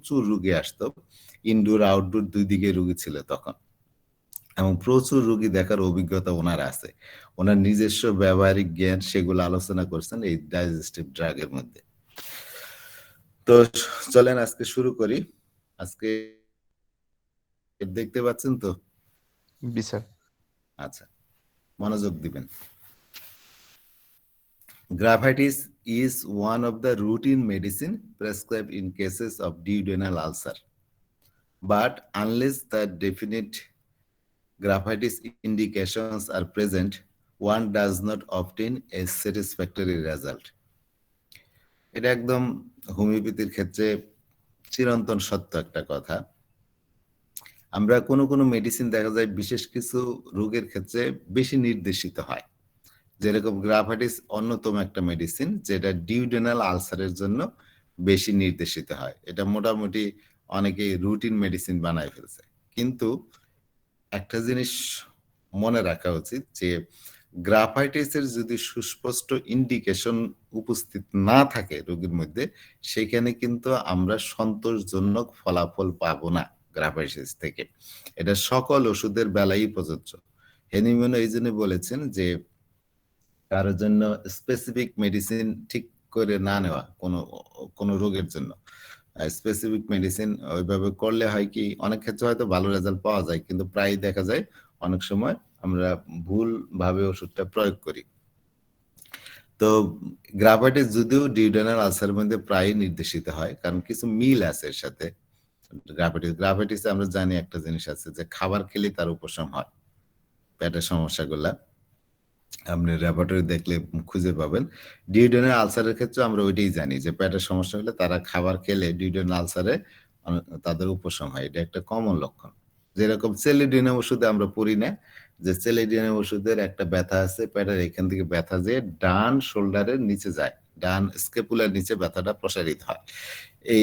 প্রচুর রোগী আসতো, ইনডোর আউটডোর দুই দিকে রোগী ছিল তখন, এবং প্রচুর রোগী দেখার অভিজ্ঞতা ওনার আছে। ওনার নিজস্ব ব্যবহারিক জ্ঞান সেগুলো আলোচনা করছেন এই ডাইজেস্টিভ ড্রাগের মধ্যে। তো চলেন আজকে শুরু করি। আজকে দেখতে পাচ্ছেন তো? জি স্যার। আচ্ছা, মনোযোগ দিবেন। Graphitis is one of the routine medicine prescribed in cases of duodenal ulcer. But unless the definite graphitis indications are present, one does not obtain a satisfactory result. এটা একদম হোমিওপ্যাথির ক্ষেত্রে চিরন্তন সত্য একটা কথা। আমরা কোনো কোনো মেডিসিন দেখা যায় বিশেষ কিছু রোগের ক্ষেত্রে বেশি নির্দেশিত হয়, যেরকম গ্রাফাইটিস অন্যতম একটা মেডিসিন যেটা ডিউডেনাল আলসারের জন্য বেশি নির্দেশিত হয়। এটা মোটামুটি অনেকে রুটিন মেডিসিন বানায় ফেলছে। কিন্তু একটা জিনিস মনে রাখা উচিত যে গ্রাফাইটিসের যদি সুস্পষ্ট ইন্ডিকেশন উপস্থিত না থাকে রোগীর মধ্যে, সেখানে কিন্তু আমরা সন্তোষজনক ফলাফল পাবো না গ্রাফাইটিস থেকে। এটা সকল ওষুধের বেলায় প্রযোজ্য। হেনিম্যান এই জন্য বলেছেন যে কারোর জন্য স্পেসিফিক মেডিসিন ঠিক করে না নেওয়া কোনো কোনো রোগের জন্য। স্পেসিফিক মেডিসিন ওইভাবে করলে হয় কি, অনেক ক্ষেত্রে হয়তো ভালো রেজাল্ট পাওয়া যায়, কিন্তু প্রায় দেখা যায় অনেক সময় আমরা ভুলভাবে ওষুধটা প্রয়োগ করি। তো গ্রাফাইটিস যদিও ডিউডেনাল আলসারের মধ্যে প্রায় নির্দেশিত হয়, কারণ কিছু মিল আছে এর সাথে। গ্রাফাইটিসে আমরা জানি একটা জিনিস আছে যে খাবার খেলে তার উপশম হয়, পেটের সমস্যাগুলা আপনি ল্যাবরেটরি দেখলে খুঁজে পাবেন। ডিউডেনাল আলসারের ক্ষেত্রে আমরা ওইটাই জানি যে পেটের সমস্যা হলে তারা খাবার খেলে ডিউডেনাল আলসারে তাদের উপশম হয়। এটা একটা কমন লক্ষণ। যেরকম সেলিডিনাম ওষুধে আমরা পড়ি না যে সেলিডিনাম ওষুধের একটা ব্যথা আছে, পেটের এখান থেকে ব্যথা যেয়ে ডান শোল্ডারের নিচে যায়, ডান স্কেপুলার নিচে ব্যথাটা প্রসারিত হয়। এই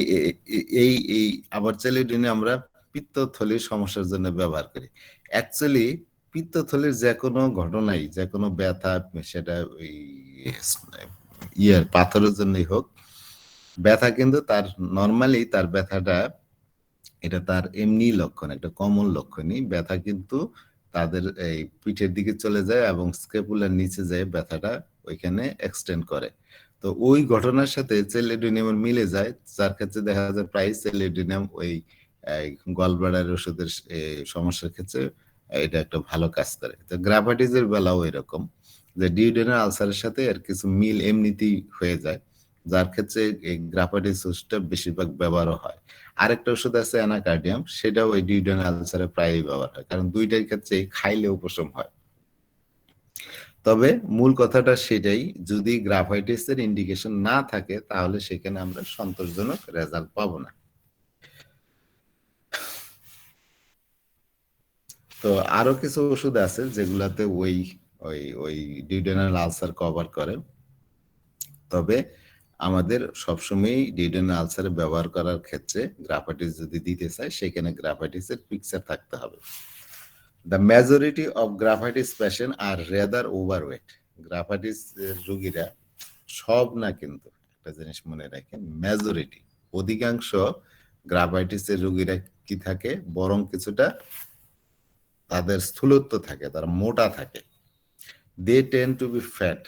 এই এই আবার সেলিডিনাম আমরা পিত্তথলির সমস্যার জন্য ব্যবহার করি। অ্যাকচুয়ালি পিত্তথলির যে কোনো ঘটনাই, যে কোনো ব্যথা, সেটা ওই পাথরের জন্যই হোক, ব্যথা কিন্তু তার নর্মালি তার ব্যথাটা এটা তার এমনি লক্ষণ, একটা কমন লক্ষণই। ব্যথা কিন্তু তাদের এই পিঠের দিকে চলে যায় এবং স্কেপুলার নিচে যায়, ব্যথাটা ওইখানে এক্সটেন্ড করে। তো ওই ঘটনার সাথে সেলিডোনিয়াম মিলে যায়, যার ক্ষেত্রে দেখা যায় প্রায় সেলিডোনিয়াম ওই গলব্লাডার ওষুধের সমস্যার ক্ষেত্রে এটা একটা ভালো কাজ করে। তো গ্রাফাইটিসের বেলাও এরকম, যে ডিউডেনাল আলসারের সাথে আর কিছু মিল এমনিতেই হয়ে যায়, যার ক্ষেত্রে এই গ্রাফাইটিস ওষুধটা বেশিরভাগ ব্যবহার হয়। আরেকটা ওষুধ আছে অ্যানাকার্ডিয়াম, সেটাও এই ডিউডেনাল আলসারে প্রায়ই ব্যবহার হয়, কারণ দুইটার ক্ষেত্রে খাইলে উপশম হয়। তবে মূল কথাটা সেটাই, যদি গ্রাফাইটিসের ইন্ডিকেশন না থাকে তাহলে সেখানে আমরা সন্তোষজনক রেজাল্ট পাবো না। তো আরো কিছু ওষুধ আছে যেগুলাতে ওই ওই ওই ডিউডেনাল আলসার কভার করে। তবে আমাদের সবসময়ই ডিউডেনাল আলসারে ব্যবহার করার ক্ষেত্রে গ্রাফাইটিস যদি দিতে চাই, সেখানে গ্রাফাইটিসের পিকচার থাকতে হবে। The majority of graphitis patients are rather overweight. Graphites রোগীরা সব না, কিন্তু একটা জিনিস মনে রাখেন, মেজরিটি, অধিকাংশ গ্রাফাইটিসের রোগীরা কি থাকে, বরং কিছুটা তাদের স্থূলত্ব থাকে, তারা মোটা থাকে। দে টেন্ড টু বি ফ্যাট,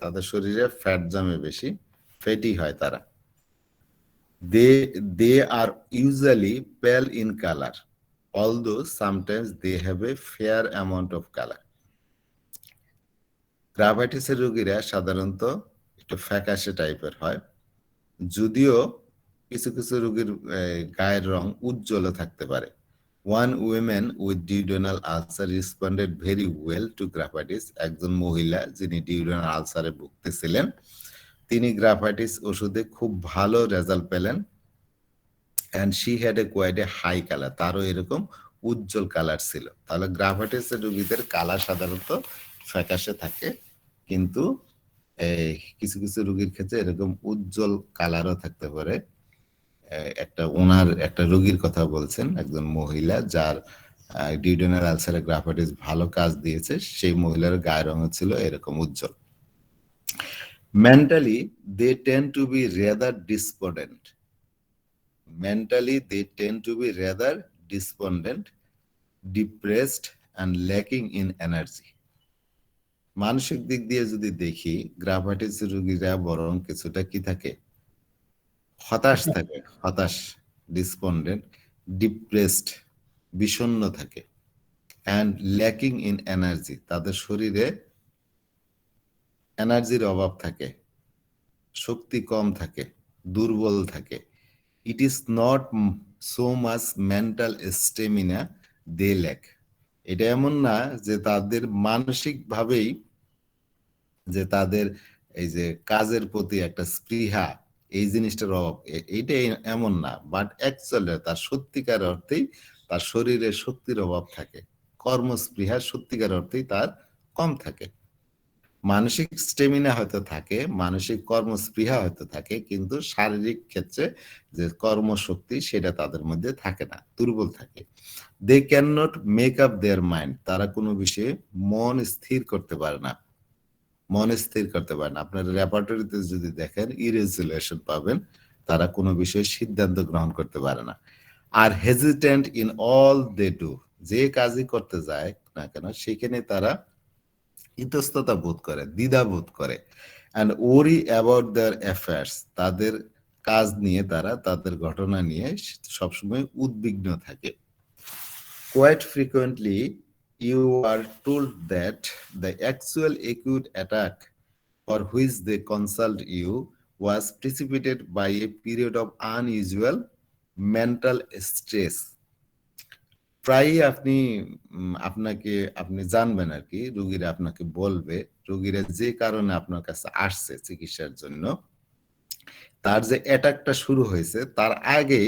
তাদের শরীরে ফ্যাট জমে বেশি, ফ্যাটি হয় তারা। দে আর ইউজুয়ালি পেল in colour, although sometimes they have a fair amount of color. গ্রাফাইটিসের রোগীরা সাধারণত একটু ফ্যাকাশে টাইপের হয়, যদিও কিছু কিছু রোগীর গায়ের রং উজ্জ্বল থাকতে পারে। One woman with duodenal ulcer responded very well to graphitis. একজন মহিলা যিনি ডিউডেনাল আলসারে ভুগতেছিলেন, তিনি গ্রাফাইটিস ওষুধে খুব ভালো রেজাল্ট পেলেন। and she had a quite a high color, তারও এরকম উজ্জ্বল কালার ছিল। তাহলে গ্রাফাইটিসের রোগীদের কালার সাধারণত ফ্যাকাশে থাকে, কিন্তু কিছু কিছু রোগীর ক্ষেত্রে এরকম উজ্জ্বল কালারও থাকতে পারে। ওনার একটা রোগীর কথা বলছেন, একজন মহিলা যার ডিউডেনাল আলসারে গ্রাফাইটিস ভালো কাজ দিয়েছে, সেই মহিলার গায়ের রং ছিল এরকম উজ্জ্বল। Mentally they tend to be rather despondent, mentally they tend to be rather despondent, depressed and lacking in energy. মানসিক দিক দিয়ে যদি দেখি, গ্রাফাইটিস রোগীরা বরং কিছুটা কি থাকে, হতাশ থাকে, হতাশ, ডিসপন্ডেন্ট, ডিপ্রেসড, বিষণ্ণ থাকে, অ্যান্ড ল্যাকিং ইন এনার্জি, তাদের শরীরে এনার্জির অভাব থাকে, শক্তি কম থাকে, দুর্বল থাকে। It is not so much mental stamina they lack. এটা এমন না যে তাদের মানসিকভাবেই যে তাদের এই যে কাজের প্রতি একটা স্পৃহা, এই জিনিসটার অভাব, এইটাই এমন না, বাট অ্যাকচুয়ালি তার সত্যিকার অর্থেই তার শরীরে শক্তির অভাব থাকে, কর্মস্পৃহা সত্যিকার অর্থেই তার কম থাকে। মানসিক স্টেমিনা হয়তো থাকে, মানসিক কর্মস্পৃহা হয়তো থাকে, কিন্তু শারীরিক ক্ষেত্রে যে কর্মশক্তি সেটা তাদের মধ্যে থাকে না, দুর্বল থাকে। They can not make up their mind, তারা কোনো বিষয়ে মন স্থির করতে পারে না, মন স্থির করতে পারে না। আপনার রেপার্টরিতে যদি দেখেন ইরেজুলেশন পাবেন, তারা কোনো বিষয়ে সিদ্ধান্ত গ্রহণ করতে পারে না। আর hesitant in all they do, যে কাজই করতে যায় না কেন সেখানে তারা ইতস্ততা বোধ করে, দ্বিধা বোধ করে। অ্যান্ড ওরি অ্যাবাউট দেয়ার অ্যাফেয়ার্স, তাদের কাজ নিয়ে, তারা তাদের ঘটনা নিয়ে সবসময় উদ্বিগ্ন থাকে। Quite frequently, you are told that the actual acute attack for which they consult you was precipitated by a period of unusual mental stress. প্রায়ই আপনি আপনাকে আপনি জানবেন আর কি, রোগীরা আপনাকে বলবে, রোগীরা যে কারণে আপনার কাছে আসছে চিকিৎসার জন্য, তার যে অ্যাটাকটা শুরু হয়েছে তার আগে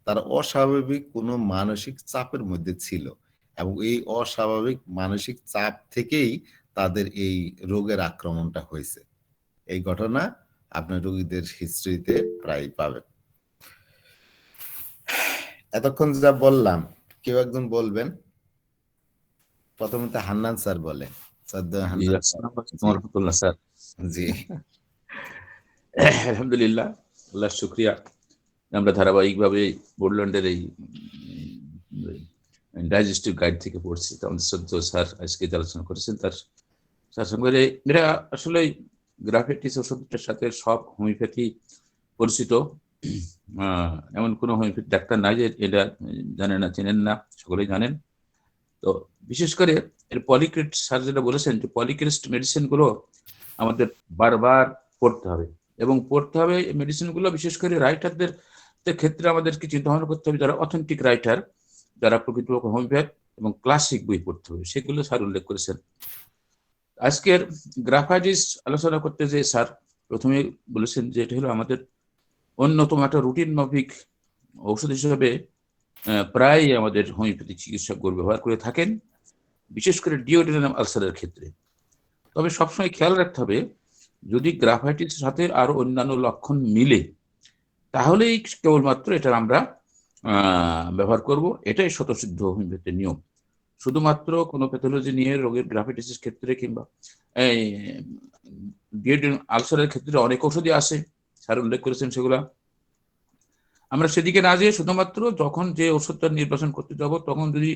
তার অস্বাভাবিক কোনো মানসিক চাপের মধ্যে ছিল, এবং এই অস্বাভাবিক মানসিক চাপ থেকেই তাদের এই রোগের আক্রমণটা হয়েছে। এই ঘটনা আপনার রোগীদের হিস্ট্রিতে প্রায় পাবেন। এতক্ষণ যা বললাম, কেউ একজন বলবেন। প্রথমে তো হান্নান স্যার বলে। স্যার, জি আলহামদুলিল্লাহ, আল্লাহ শুকরিয়া, আমরা ধারাবাহিকভাবে বোর্ডল্যান্ডের এই ডাইজেস্টিভ গাইড থেকে পড়ছি। আমাদের শ্রদ্ধ স্যার আজকে আলোচনা করেছেন, তার সঙ্গে এরা আসলে গ্রাফাইটিস ওষুধটার সাথে সব হোমিওপ্যাথি পরিচিত। এমন কোনো হোমিওপ্যাথি ডাক্তার নাই যে এটা জানেন না, চেনেন না, সকলেই জানেন। তো বিশেষ করে এর পলিক্রিট স্যার যেটা বলেছেন, যে পলিক্রিস্ট মেডিসিনগুলো আমাদের বারবার পড়তে হবে, এবং পড়তে হবে এই মেডিসিনগুলো বিশেষ করে রাইটারদের ক্ষেত্রে আমাদেরকে চিন্তা ভাবনা করতে হবে, যারা অথেন্টিক রাইটার, যারা প্রকৃতপক্ষে হোমিওপ্যাথ এবং ক্লাসিক বই পড়তে হবে, সেগুলো স্যার উল্লেখ করেছেন। আজকের গ্রাফাইটিস আলোচনা করতে যে স্যার প্রথমে বলেছেন যে এটা হলো আমাদের অন্যতম একটা রুটিন মাফিক ঔষধ হিসেবে প্রায় আমাদের হোমিওপ্যাথি চিকিৎসকগণ ব্যবহার করে থাকেন, বিশেষ করে ডিওডেনাম আলসারের ক্ষেত্রে। তবে সবসময় খেয়াল রাখতে হবে, যদি গ্রাফাইটিসের সাথে আরো অন্যান্য লক্ষণ মিলে তাহলেই কেবলমাত্র এটা আমরা ব্যবহার করব, এটাই স্বতঃসিদ্ধ হোমিওপ্যাথির নিয়ম। শুধুমাত্র কোনো প্যাথোলজি নিয়ে রোগের গ্রাফাইটিসের ক্ষেত্রে কিংবা এই ডিওডেনাম আলসারের ক্ষেত্রে অনেক ওষুধই আছে, স্যার উল্লেখ করেছেন, সেগুলা আমরা সেদিকে না যেয়ে শুধুমাত্র যখন যে ওষুধটা নির্বাচন করতে যাব তখন যদি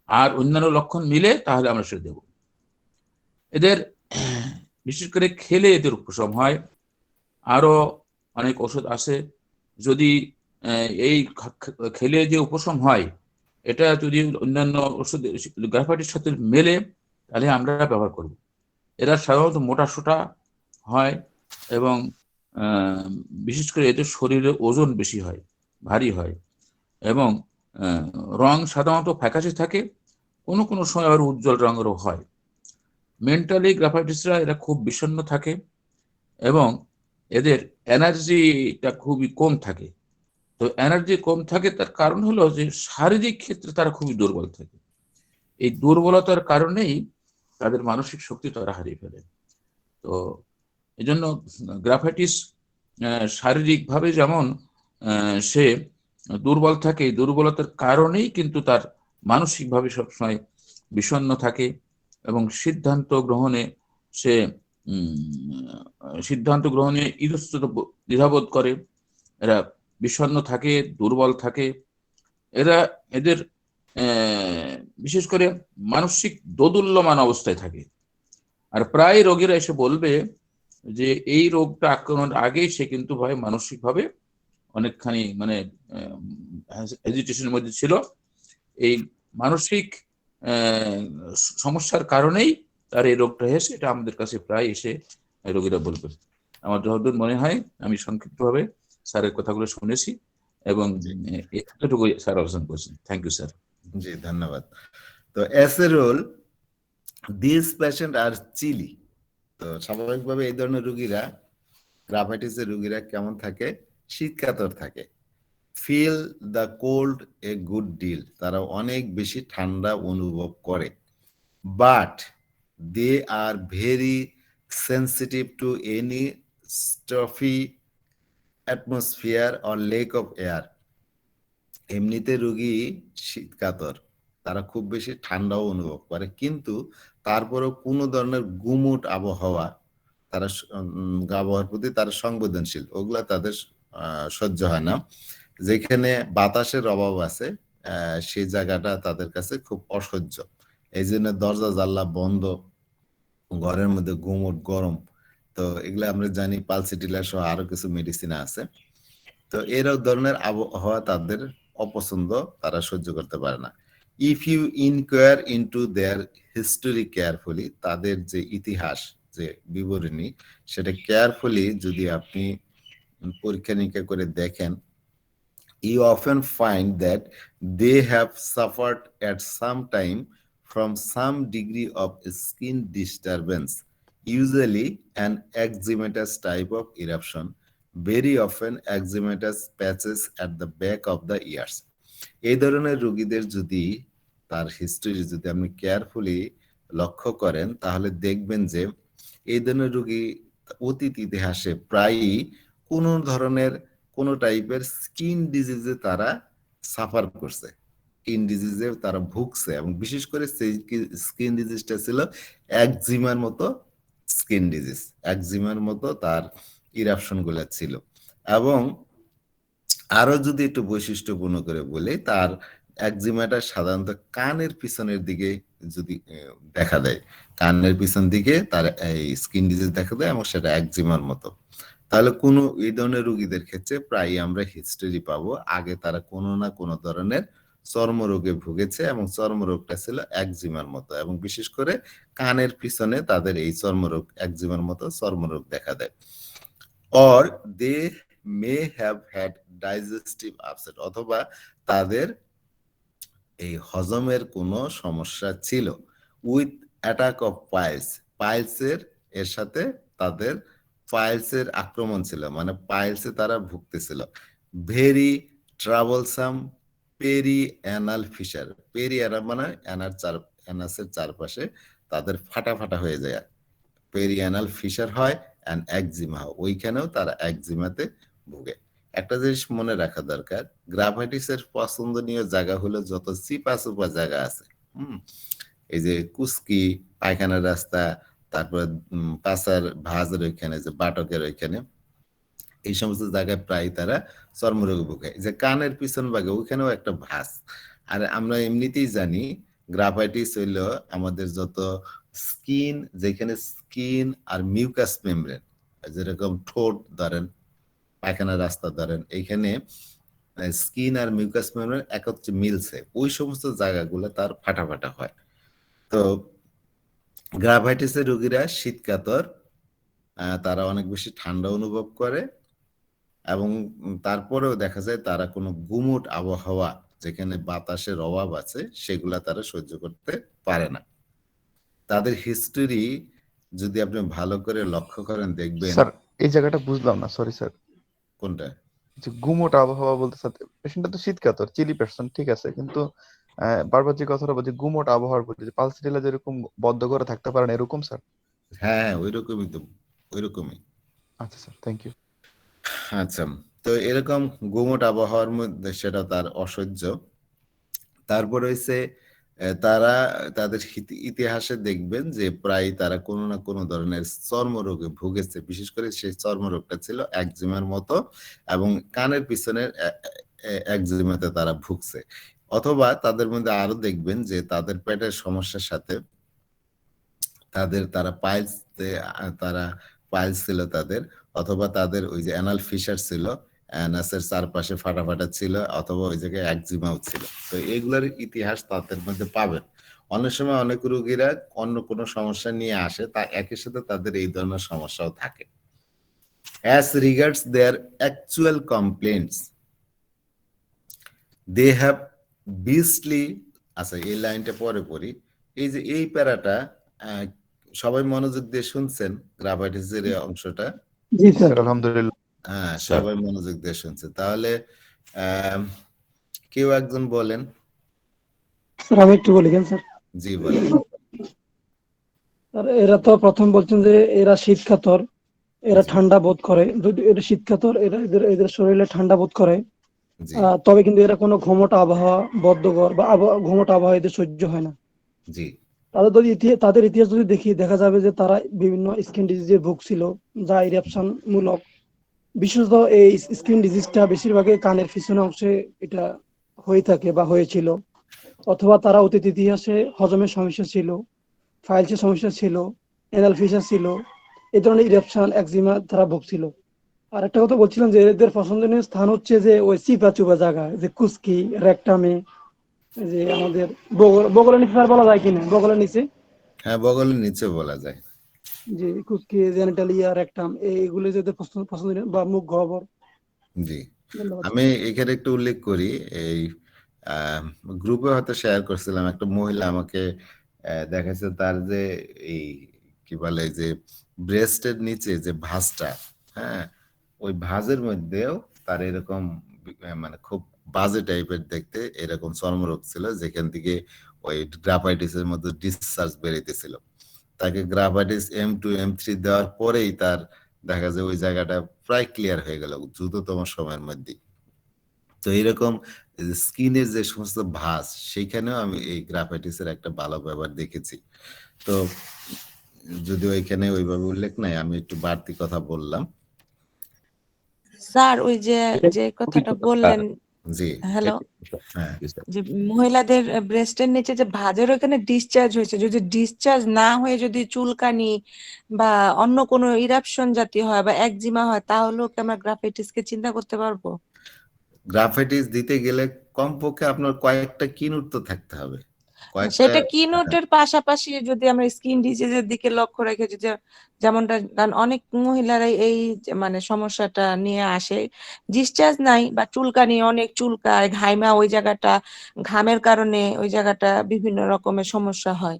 আর অন্যান্য লক্ষণ মিলে তাহলে আমরা সেটা দেব। এদের বিশেষ করে খেলে এদের উপশম হয়। আরো অনেক ওষুধ আছে, যদি এই খেলে যে উপশম হয় এটা যদি অন্যান্য ওষুধ গ্রাফাইটিসের সাথে মেলে তাহলে আমরা ব্যবহার করব। এরা সাধারণত মোটা সোটা হয়, এবং বিশেষ করে এদের শরীরে ওজন বেশি হয়, ভারী হয়, এবং রং সাধারণত ফ্যাকাশে থাকে, কোনো কোনো সময় আবার উজ্জ্বল রঙেরও হয়। মেন্টালি গ্রাফাইটিসরা এরা খুব বিষণ্ণ থাকে, এবং এদের এনার্জিটা খুবই কম থাকে। তো এনার্জি কম থাকে তার কারণ হলো যে শারীরিক ক্ষেত্রে তারা খুবই দুর্বল থাকে। এই দুর্বলতার কারণেই তাদের মানসিক শক্তি তারা হারিয়ে ফেলে। তো এই জন্য গ্রাফাইটিস শারীরিকভাবে যেমন সে দুর্বল থাকে, এই দুর্বলতার কারণেই কিন্তু তার মানসিকভাবে সবসময় বিষণ্ণ থাকে, এবং সিদ্ধান্ত গ্রহণে ইতস্তত দ্বিধাবোধ করে। এরা বিষণ্ণ থাকে, দুর্বল থাকে। এদের বিশেষ করে মানসিক দোদুল্যমান অবস্থায় থাকে। আর প্রায় রোগীরা এসে বলবে যে এই রোগটা আক্রমণের আগেই সে কিন্তু ভাই মানসিকভাবে অনেকখানি মানে হেজিটেশনের মধ্যে ছিল। এই মানসিক সমস্যার কারণেই তার এই রোগটা হয়েছে, এটা আমাদের কাছে প্রায় এসে রোগীরা বলবে। আমার যতদূর মনে হয় আমি সংক্ষিপ্তভাবে স্যারের কথাগুলো শুনেছি এবং এতটুকু স্যার আলোচনা করেছেন। Thank you sir. জি, ধন্যবাদ। তো as a rule this patient are chilly. তো স্বাভাবিকভাবে এই ধরনের রোগীরা, গ্রাফাইটিসের রোগীরা কেমন থাকে? শীতকাতর থাকে। Feel the cold a good deal, তারা অনেক বেশি ঠান্ডা অনুভব করে। But they are very sensitive to any stuffy atmosphere or lack of air. এমনিতে রোগী শীতকাতর, তারা খুব বেশি ঠান্ডাও অনুভব করে, কিন্তু তারপরেও কোনো ধরনের গুমোট আবহাওয়া, তারা আবহাওয়ার প্রতি তারা সংবেদনশীল, ওগুলা তাদের সহ্য হয় না। যেখানে বাতাসের অভাব আছে সেই জায়গাটা তাদের কাছে খুব অসহ্য। এই জন্য দরজা জানলা বন্ধ, ঘরের মধ্যে গুমোট গরম। তো এগুলা আমরা জানি, পালসিটিলা সহ আরো কিছু মেডিসিন আছে। তো এরকম ধরনের আবহাওয়া তাদের অপছন্দ, তারা সহ্য করতে পারে না। If you inquire into their history carefully, তাদের যে ইতিহাস, যে বিবরণী, সেটা কেয়ারফুলি যদি আপনি পরীক্ষা নিরীক্ষা করে দেখেন, you often find that they have suffered at some time from some degree of skin disturbance, usually an eczematous type of eruption, very often eczematous patches at the back of the ears. এই ধরনের রোগীদের যদি তার history যদি আপনি carefully লক্ষ্য করেন, তাহলে দেখবেন যে এই ধরনের রোগী অতীত ইতিহাসে প্রায়ই কোনো ধরনের কোনো টাইপের স্কিন ডিজিজে তারা সাফার করছে, স্কিন ডিজিজে তারা ভুগছে, এবং বিশেষ করে সেই স্কিন ডিজিজটা ছিল একজিমার মতো স্কিন ডিজিজ, একজিমার মতো তার ইরাপশন গুলা ছিল। এবং আরো যদি একটু বৈশিষ্ট্যপূর্ণ করে বলি, তার একজিমাটা সাধারণত কানের পিছনের দিকে যদি দেখা দেয়, কানের পিছন দিকে তার এই স্কিন ডিজিজ দেখা দেয়, এবং সেটা একজিমার মতো। তাহলে কোনো এই ধরনের রোগীদের ক্ষেত্রে প্রায় আমরা হিস্টোরি পাবো আগে তারা কোনো না কোনো ধরনের চর্মরোগে ভুগেছে, এবং চর্মরোগটা ছিল একজিমার মতো, এবং বিশেষ করে কানের পিছনে তাদের এই চর্মরোগ, একজিমার মতো চর্মরোগ দেখা দেয়। Or they may have had digestive upset, অথবা তাদের এই হজমের কোনো সমস্যা ছিল। উইথ অ্যাটাক অফ পাইলস, পাইলসের এর সাথে তাদের পাইলসের আক্রমণ ছিল, মানে পাইলসে তারা ভুগতেছিল। Very troublesome peri anal fissure, peri anal মানে অ্যানাসের চারপাশে তাদের ফাটা ফাটা হয়ে যায়, পেরি অ্যানাল ফিশার হয়, অ্যান্ড একজিমা হয়, ওইখানেও তারা একজিমাতে ভুগে। একটা জিনিস মনে রাখা দরকার, গ্রাভাইটিসের পছন্দনীয় জায়গা হলো যত চিপা চুপা জায়গা আছে, এই যে কুস্কি, পায়খানার রাস্তা, তারপর পাছার ভাঁজের ওইখানে, যে বাটকের ওইখানে, এই সমস্ত জায়গায় প্রায় তারা চর্মরোগে ভুগে। যে কানের পিছন ভাগে ওইখানেও একটা ভাঁজ। আর আমরা এমনিতেই জানি গ্রাভাইটিস হইল আমাদের যত স্কিন, যেখানে স্কিন আর মিউকাস মেমব্রেন, যেরকম ঠোঁট ধরেন, পায়খানার রাস্তা ধরেন, এইখানে স্কিন আর মিউকাস মেমব্রেন একত্রে মিলছে, ওই সমস্ত জায়গাগুলো তার ফাটা ফাটা হয়। তো গ্রাভাইটিসের রোগীরা শীতকাতর, তারা অনেক বেশি ঠান্ডা অনুভব করে, এবং তারপরেও দেখা যায় তারা কোনো গুমোট আবহাওয়া, যেখানে বাতাসের অভাব আছে, সেগুলা তারা সহ্য করতে পারে না। তাদের হিস্টোরি যদি আপনি ভালো করে লক্ষ্য করেন, দেখবেন। স্যার এই জায়গাটা বুঝলাম না, সরি স্যার। কোনটা? যে গুমোট আবহাওয়া বলতে স্যার, পেশেন্টটা তো শীতকাতর, চিলি পারসন, ঠিক আছে, কিন্তু বারবার যে কথাটা বলছি গুমোট আবহাওয়ার প্রতি, যে পালসিটিলা যেরকম বদ্ধ করে থাকতে পারে না, এরকম স্যার? হ্যাঁ, ওই রকমই তো, ওই রকমই। আচ্ছা স্যার, থ্যাংক ইউ। আচ্ছা, তো এরকম গুমোট আবহাওয়ার মধ্যে সেটা তার অসহ্য। তারপর হইছে তারা তাদের ইতিহাসে দেখবেন যে প্রায় তারা কোনো না কোনো ধরনের চর্মরোগে ভুগেছে, বিশেষ করে সেই চর্মরোগটা ছিল একজিমার মতো, এবং কানের পিছনের একজিমাতে তারা ভুগছে। অথবা তাদের মধ্যে আরো দেখবেন যে তাদের পেটের সমস্যার সাথে তারা পাইলস ছিল তাদের, অথবা তাদের ওই যে অ্যানাল ফিশার ছিল, অ্যানাসের চারপাশে ফাটা ফাটা ছিল, অথবা ওই জায়গায় একজিমাও ছিল। তো এগুলোর ইতিহাস তাদের মধ্যে পাবেন। অনেক সময় অনেক রোগীরা অন্য কোনো সমস্যা নিয়ে আসে, তা একই সাথে তাদের এই ধরনের সমস্যাও থাকে। As regards their actual complaints, they have beastly, আচ্ছা এই লাইনটা পরে পড়ি। এই যে এই প্যারাটা সবাই মনোযোগ দিয়ে শুনছেন, গ্রাফাইটিসের এই অংশটা? জি স্যার। আলহামদুলিল্লাহ। হ্যাঁ, সবাই মনোযোগ দিয়ে শুনছে। তাহলে কেউ একজন বলেন। স্যার আমি একটু বলি কেন স্যার? জি বলেন। স্যার এরা তো প্রথম বলছেন যে এরা শীতকাতর, এরা জি। ঠান্ডা বোধ করে, যদি এটা শীতকাতর, এদের শরীরে ঠান্ডা বোধ করে, জি তবে কিন্তু এরা কোনো ঘুমোটা আবহাওয়া, বদ্ধঘর বা ঘুমোটা আবহাওয়া এদের সহ্য হয় না। জি তাদের ইতিহাস যদি দেখি, দেখা যাবে যে তারা বিভিন্ন স্কিন ডিজিজে ভুগছিল, যা ইরেপশন মূলক। বিশেষত এই স্কিন ডিজিজটা বেশিরভাগই কানের পিছনে অংশে এটা হয়ে থাকে বা হয়েছিল, অথবা তারা অতীত ইতিহাসে হজমের সমস্যা ছিল, ফাইলসের সমস্যা ছিল, এনাল ফিশার ছিল, এই ধরনের ইরেপশন, একজিমা তারা ভুগছিল। আর একটা কথা বলছিলাম যে এদের পছন্দনীয় স্থান হচ্ছে যে ওই চিপা চুপা জায়গা, যে কুস্কি, রেকটামে, যে আমাদের বগলের নিচে স্যার বলা যায় কিনা, বগলের নিচে, হ্যাঁ, বগলের নিচে বলা যায়। যে কুস্কি, জেনিটালিয়া, রেকটাম, এইগুলো যে এদের পছন্দনীয়, বা মুখ গহ্বর। জি, ধন্যবাদ। আমি এখানে একটু উল্লেখ করি, এই গ্রুপে হয়তো শেয়ার করছিলাম, একটা মহিলা আমাকে দেখাচ্ছে তার যে এই কি বলে যে ব্রেস্টের নিচে যে ভাঁজটা, হ্যাঁ, ওই ভাঁজের মধ্যেও তার এরকম মানে খুব বাজে টাইপের দেখতে এরকম চর্মরোগ ছিল, যেখান থেকে ওই গ্রাফাইটিসের মধ্যে ডিসচার্জ বেরিয়েছিল। তাকে গ্রাফাইটিস M2 M3 দেওয়ার পরেই তার দেখা যায় ওই জায়গাটা প্রায় ক্লিয়ার হয়ে গেল দ্রুততম সময়ের মধ্যে। তো এইরকম স্কিনের যে সমস্ত ভাঁজ, সেইখানেও আমি এই গ্রাফাইটিসের একটা ভালো ব্যবহার দেখেছি। তো যদিও এখানে ওইভাবে উল্লেখ নাই, আমি একটু বাড়তি কথা বললাম। স্যার ওই যে কথাটা বললেন, জি হ্যালো, হ্যাঁ যে মহিলাদের ব্রেস্টের নিচে যে ভাঁজের ওখানে ডিসচার্জ হয়েছে, যদি ডিসচার্জ না হয়ে যদি চুলকানি বা অন্য কোনো ইরাপশন জাতীয় হয় বা একজিমা হয়, তাহলেও কি আমরা গ্রাফাইটিসকে চিন্তা করতে পারবো? গ্রাফাইটিস দিতে গেলে কমপক্ষে আপনার কয়েকটা কিনুট তো থাকতে হবে, কয়েকটা। সেটা কি নোটের পাশাপাশি যদি আমরা স্কিন ডিজিজের দিকে লক্ষ্য রেখে, যেমনটা, কারণ অনেক মহিলারাই এই মানে সমস্যাটা নিয়ে আসে, ডিসচার্জ নাই বা চুলকানি, অনেক চুলকায়, ঘাইমা, ওই জায়গাটা ঘামের কারণে ওই জায়গাটা বিভিন্ন রকমের সমস্যা হয়।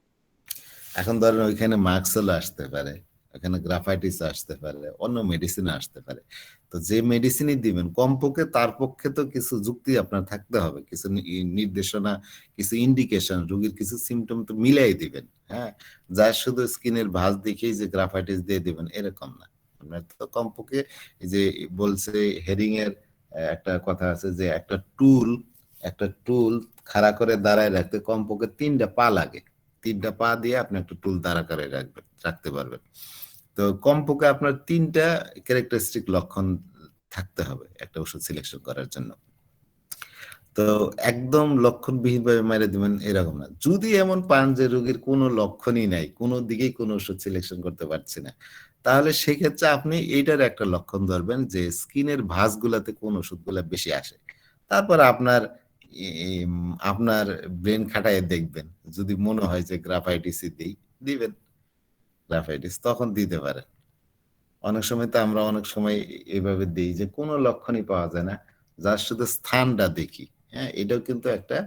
এখন ধরেন ওইখানে মার্কসেল আসতে পারে, ওখানে গ্রাফাইটিস আসতে পারে, অন্য মেডিসিন আসতে পারে। তো যে মেডিসিনই দিবেন কমপক্ষে তার পক্ষে তো কিছু যুক্তি আপনার থাকতে হবে, কিছু নির্দেশনা, কিছু ইন্ডিকেশন, রোগীর কিছু সিমটম তো মিলাই দিবেন। হ্যাঁ, যার শুধু স্কিনের ভাঁজ দেখেই যে গ্রাফাইটিস দিয়ে দিবেন এরকম না। আপনার তো কমপক্ষে এই যে বলছে হেরিং এর একটা কথা আছে যে একটা টুল খাড়া করে দাঁড়ায় রাখতে কমপক্ষে 3টা পা লাগে। 3টা পা দিয়ে আপনি একটা টুল দাঁড়া করে রাখতে পারবেন। তো কমপক্ষে আপনার 3টা ক্যারেক্টারিস্টিক লক্ষণ থাকতে হবে একটা ওষুধ সিলেকশন করার জন্য। তো একদম লক্ষণবিহীন ভাবে মেরে দিবেন এরকম না। যদি এমন পান যে রোগীর কোনো লক্ষণই নাই, কোনো দিকেই কোনো ওষুধ সিলেকশন করতে পারছি না, তাহলে সেক্ষেত্রে আপনি এইটার একটা লক্ষণ ধরবেন যে স্কিনের ভাঁজগুলাতে কোন ওষুধগুলা বেশি আসে। তারপর আপনার ব্রেন খাটায় দেখবেন, যদি মনে হয় যে গ্রাফাইটিসই দিবেন গ্রাফাইটিস, তখন দিতে পারেন। অনেক সময় তো আমরা অনেক সময় এইভাবে দিই যে কোনো লক্ষণই পাওয়া যায় না, যার শুধু স্থানটা দেখি। হ্যাঁ, এটাও কিন্তু একটা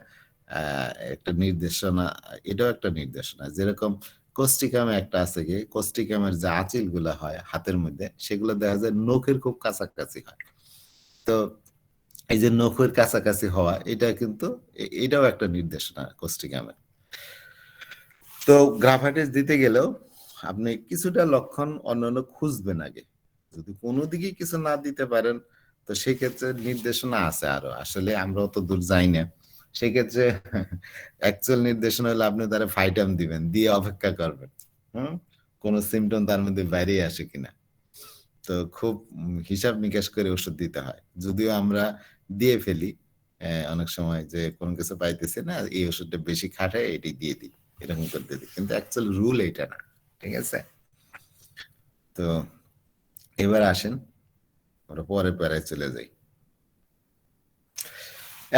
নির্দেশনা, এটাও একটা নির্দেশনা। যেরকম কোস্টিকামে একটা আছে, কি কোস্টিকামের যে আঁচিল গুলা হয় হাতের মধ্যে, সেগুলো দেখা যায় নখের খুব কাছাকাছি হয়। তো এই যে নখের কাছাকাছি হওয়া, এটা কিন্তু এটাও একটা নির্দেশনা কোস্টিকামের। তো গ্রাফাইটিস দিতে গেলেও আপনি কিছুটা লক্ষণ অন্যান্য খুঁজবেন আগে। যদি কোনো দিকে কিছু না দিতে পারেন, তো সেক্ষেত্রে নির্দেশনা আছে আরো, আসলে আমরা অত দূর যাই না। সেক্ষেত্রে অ্যাকচুয়াল নির্দেশনা হলে আপনি তারা ফাইটাম দিবেন, দিয়ে অপেক্ষা করবেন কোন সিমটম তার মধ্যে বাইরে আসে কিনা। তো খুব হিসাব নিকাশ করে ওষুধ দিতে হয়। যদিও আমরা দিয়ে ফেলি অনেক সময় যে কোন কিছু পাইতেছে না, এই ওষুধটা বেশি খাটায় এটি দিয়ে দিই, এরকম করতে দিই, কিন্তু অ্যাকচুয়াল রুল এটা না। ঠিক আছে, তো এবার আসেন আমরা পরের প্যারায় চলে যাই।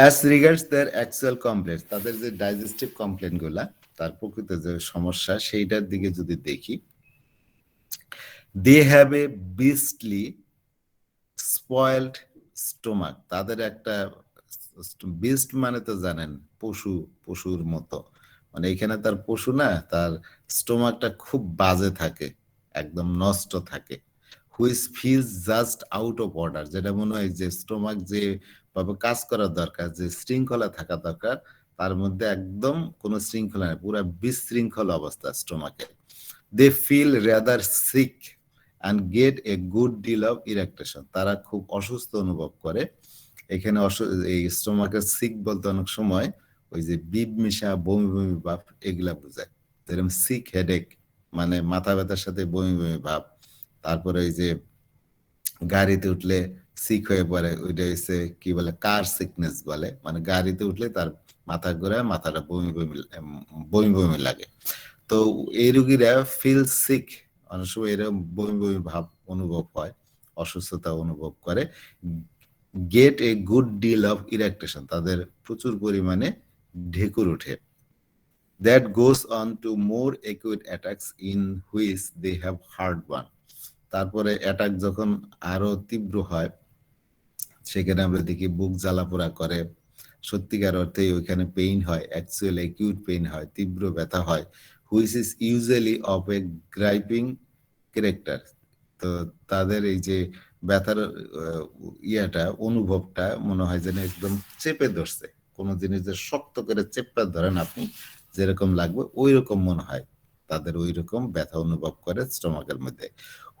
As regards their actual complaints, তাদের যে ডাইজেস্টিভ কমপ্লেন গুলা, তার প্রকৃত যে সমস্যা সেইটার দিকে যদি দেখি, they have a beastly spoiled stomach, তাদের একটা বিস্ট মানে তো জানেন পশু, পশুর মতো, মানে এখানে তার পশু না, তার স্টোমাকটা খুব বাজে থাকে, একদম নষ্ট থাকে। Which feels just out of order, যেটা মনে হয় যে স্টোমাক যে ভাবে কাজ করার দরকার, যে শৃঙ্খলা থাকা দরকার, তার মধ্যে একদম কোনো শৃঙ্খলা নেই, পুরো বিশৃঙ্খল অবস্থা স্টোমাকে। They feel rather sick and get a good deal of irritation, তারা খুব অসুস্থ অনুভব করে। এখানে এই স্টোমাকের সিক বলতে অনেক সময় ওই যে বিপ মিশা বমি বমি ভাব এগুলা বোঝায়। যেরকম সিক হেডেক মানে মাথা ব্যথার সাথে বমি বমি ভাব, তারপরে ওই যে গাড়িতে উঠলে সিক হয়ে পড়ে, ওইটা হচ্ছে কি বলে কার সিকনেস বলে, মানে গাড়িতে উঠলে তার মাথা ঘোরায়, মাথাটা বমি বমি বমি লাগে। তো এই রোগীরা ফিল সিক, অনেক সময় এরকম বমি বমি ভাব অনুভব হয়, অসুস্থতা অনুভব করে। Get a good deal of irritation, তাদের প্রচুর পরিমাণে ঢেকুর ওঠে। That goes on to more acute attacks in which they have heartburn, তারপরে অ্যাটাক যখন আরো তীব্র হয়, সেখানে আমরা দেখি বুক জ্বালাপোড়া করে, সত্যিকার অর্থে ওইখানে পেইন হয়, অ্যাকচুয়াল অ্যাকিউট পেইন হয়, তীব্র ব্যথা হয়, which is usually of a griping character. তো তাদের এই যে ব্যথার ইয়াটা অনুভবটা মনে হয় যেন একদম চেপে ধরছে, কোনো জিনিস যে শক্ত করে চেপে ধরেন আপনি যেরকম লাগবে ওই রকম মনে হয়, তাদের ওই রকম ব্যথা অনুভব করে স্টোমাকের মধ্যে।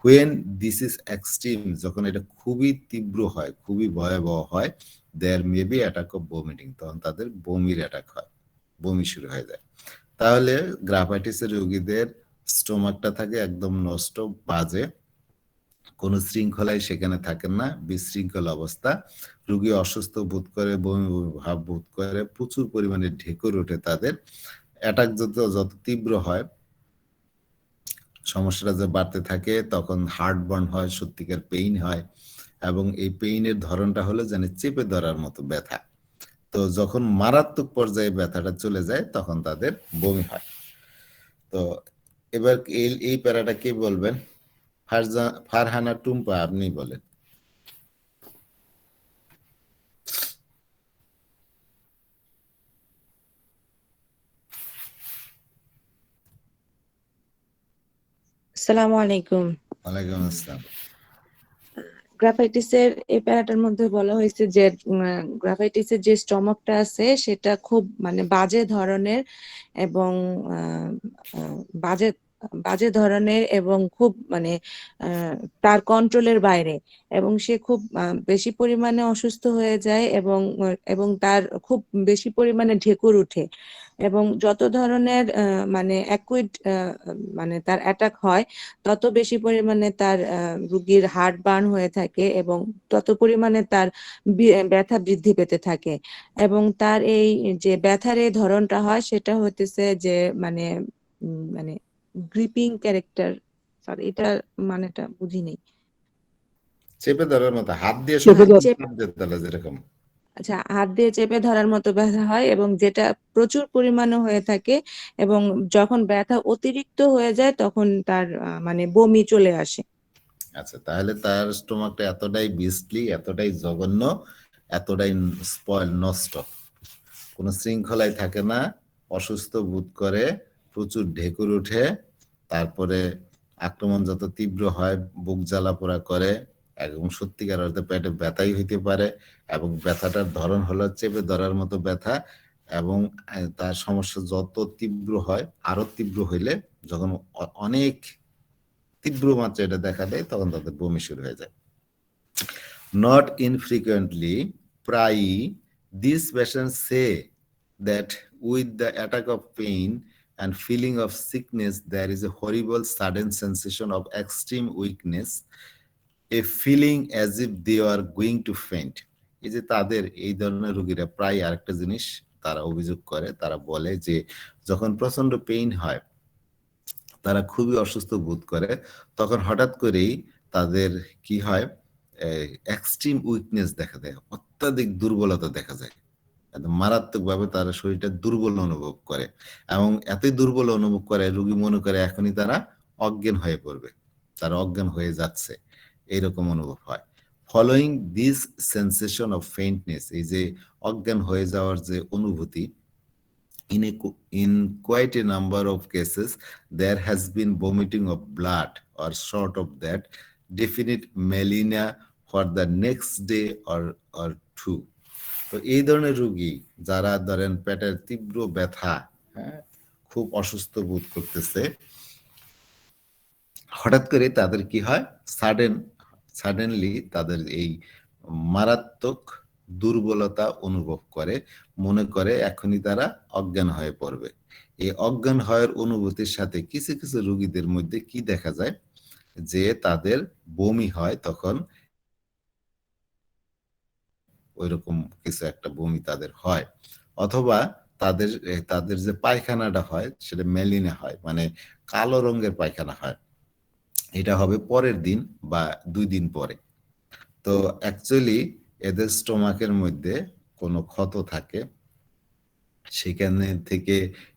When this is extreme, যখন এটা খুবই তীব্র হয়, খুবই ভয়াবহ হয়, there may be attack of vomiting, তখন তাদের বমির অ্যাটাক হয়, বমি শুরু হয়ে যায়। তাহলে গ্রাফাইটিসের রোগীদের স্টোমাকটা থাকে একদম নষ্ট, বাজে, কোনো শৃঙ্খলাই সেখানে থাকে না, বিশৃঙ্খল অবস্থা। রোগী অসুস্থ বোধ করে, বমি বমি ভাব বোধ করে, প্রচুর পরিমাণে ঢেকুর ওঠে তাদের। অ্যাটাক যত তীব্র হয়, সমস্যাটা যে বাড়তে থাকে, তখন হার্টবার্ন হয়, সত্যিকার পেইন হয়, এবং এই পেইনের ধরনটা হলো যেন চেপে ধরার মতো ব্যথা। তো যখন মারাত্মক পর্যায়ে ব্যথাটা চলে যায় তখন তাদের বমি হয়। তো এবার এই প্যারাটা কে বলবেন? ফারহানা টুম্পা, আপনি বলেন। আসসালামু আলাইকুম। ওয়ালাইকুম আসসালাম। গ্রাফাইটিসের এই প্যারাটার মধ্যে বলা হয়েছে যে গ্রাফাইটিসের যে স্টমাকটা আছে সেটা খুব মানে বাজে ধরনের এবং বাজে বাজে ধরনের এবং খুব মানে তার কন্ট্রোলের বাইরে, এবং সে খুব বেশি পরিমাণে অসুস্থ হয়ে যায় এবং তার খুব বেশি পরিমাণে ঢেকুর উঠে, এবং যত ধরনের মানে অ্যাকুইড মানে তার অ্যাটাক হয় তত বেশি পরিমাণে তার রোগীর হার্ট বার্ন হয়ে থাকে এবং তত পরিমাণে তার ব্যথা বৃদ্ধি পেতে থাকে। এবং তার এই যে ব্যথার এই ধরনটা হয় সেটা হতেছে যে মানে মানে গ্রিপিং ক্যারেক্টার, সরি এটা মানেটা বুঝি নেই। চেপে ধরার মতো, হাত দিয়ে যেরকম। আচ্ছা, হাত দিয়ে চেপে ধরার মতো ব্যথা হয় এবং যেটা প্রচুর পরিমাণে হয়ে থাকে, এবং যখন ব্যথা অতিরিক্ত হয়ে যায় তখন তার মানে বমি চলে আসে। আচ্ছা, তাহলে তার স্টোমাকটা এতটাই বিস্টলি, এতটাই জঘন্য, এতটাই স্পয়েল, নষ্ট, কোনো শৃঙ্খলাই থাকে না, অসুস্থ বোধ করে, প্রচুর ঢেকুর উঠে, তারপরে আক্রমণ যত তীব্র হয় বুক জ্বালাপোড়া করে, এবং সত্যিকার অর্থে পেটে ব্যথাই হইতে পারে, এবং ব্যথাটার ধরন হলো চেপে ধরার মতো ব্যথা, এবং তার সমস্যা যত তীব্র হয়, আরো তীব্র হইলে যখন অনেক তীব্র মাত্রা এটা দেখা দেয় তখন তাদের বমি শুরু হয়ে যায়। নট ইনফ্রিকুয়েন্টলি, প্রায়ই this patient say that with the attack of pain and feeling of sickness, there is a horrible sudden sensation of extreme weakness, a feeling as if they are going to faint. এই যে তাদের এই ধরনের রোগীরা প্রায় আরেকটা জিনিস তারা অভিযোগ করে, তারা বলে যে যখন প্রচন্ড পেইন হয়, তারা খুবই অসুস্থ বোধ করে, তখন হঠাৎ করেই তাদের কি হয়, এক্সট্রিম উইকনেস দেখা দেয়, অত্যাধিক দুর্বলতা দেখা যায়, একদম মারাত্মকভাবে তার শরীরটা দুর্বল অনুভব করে, এবং এতই দুর্বল অনুভব করে রোগী মনে করে এখনই তারা অজ্ঞান হয়ে পড়বে, তারা অজ্ঞান হয়ে যাচ্ছে, এইরকম অনুভব হয়। ফলোইং দিস সেন্সেশন অফ ফেইন্টনেস, এই যে অজ্ঞান হয়ে যাওয়ার যে অনুভূতি, in quite a number of cases there has been vomiting of blood or short of that definite melena for the next day or two. তো এই ধরনের রোগী যারা ধরেন পেটের তীব্র ব্যথা, হ্যাঁ, খুব অসুস্থ বোধ করতেছে, হঠাৎ করে তাদের কি হয়, সাডেনলি তাদের এই মারাত্মক দুর্বলতা অনুভব করে, মনে করে এখনই তারা অজ্ঞান হয়ে পড়বে। এই অজ্ঞান হওয়ার অনুভূতির সাথে কিছু কিছু রোগীদের মধ্যে কি দেখা যায়, যে তাদের বমি হয়, তখন ওইরকম কিছু একটা বমি তাদের হয়, অথবা তাদের যে পায়খানাটা হয় সেটা মেলিনা হয়, মানে কালো রঙের পায়খানা হয়, এটা হবে পরের দিন বা 2 দিন পরে। তো অ্যাকচুয়ালি এদের স্টোমাকের মধ্যে কোনো ক্ষত থাকে, সেখানে থেকে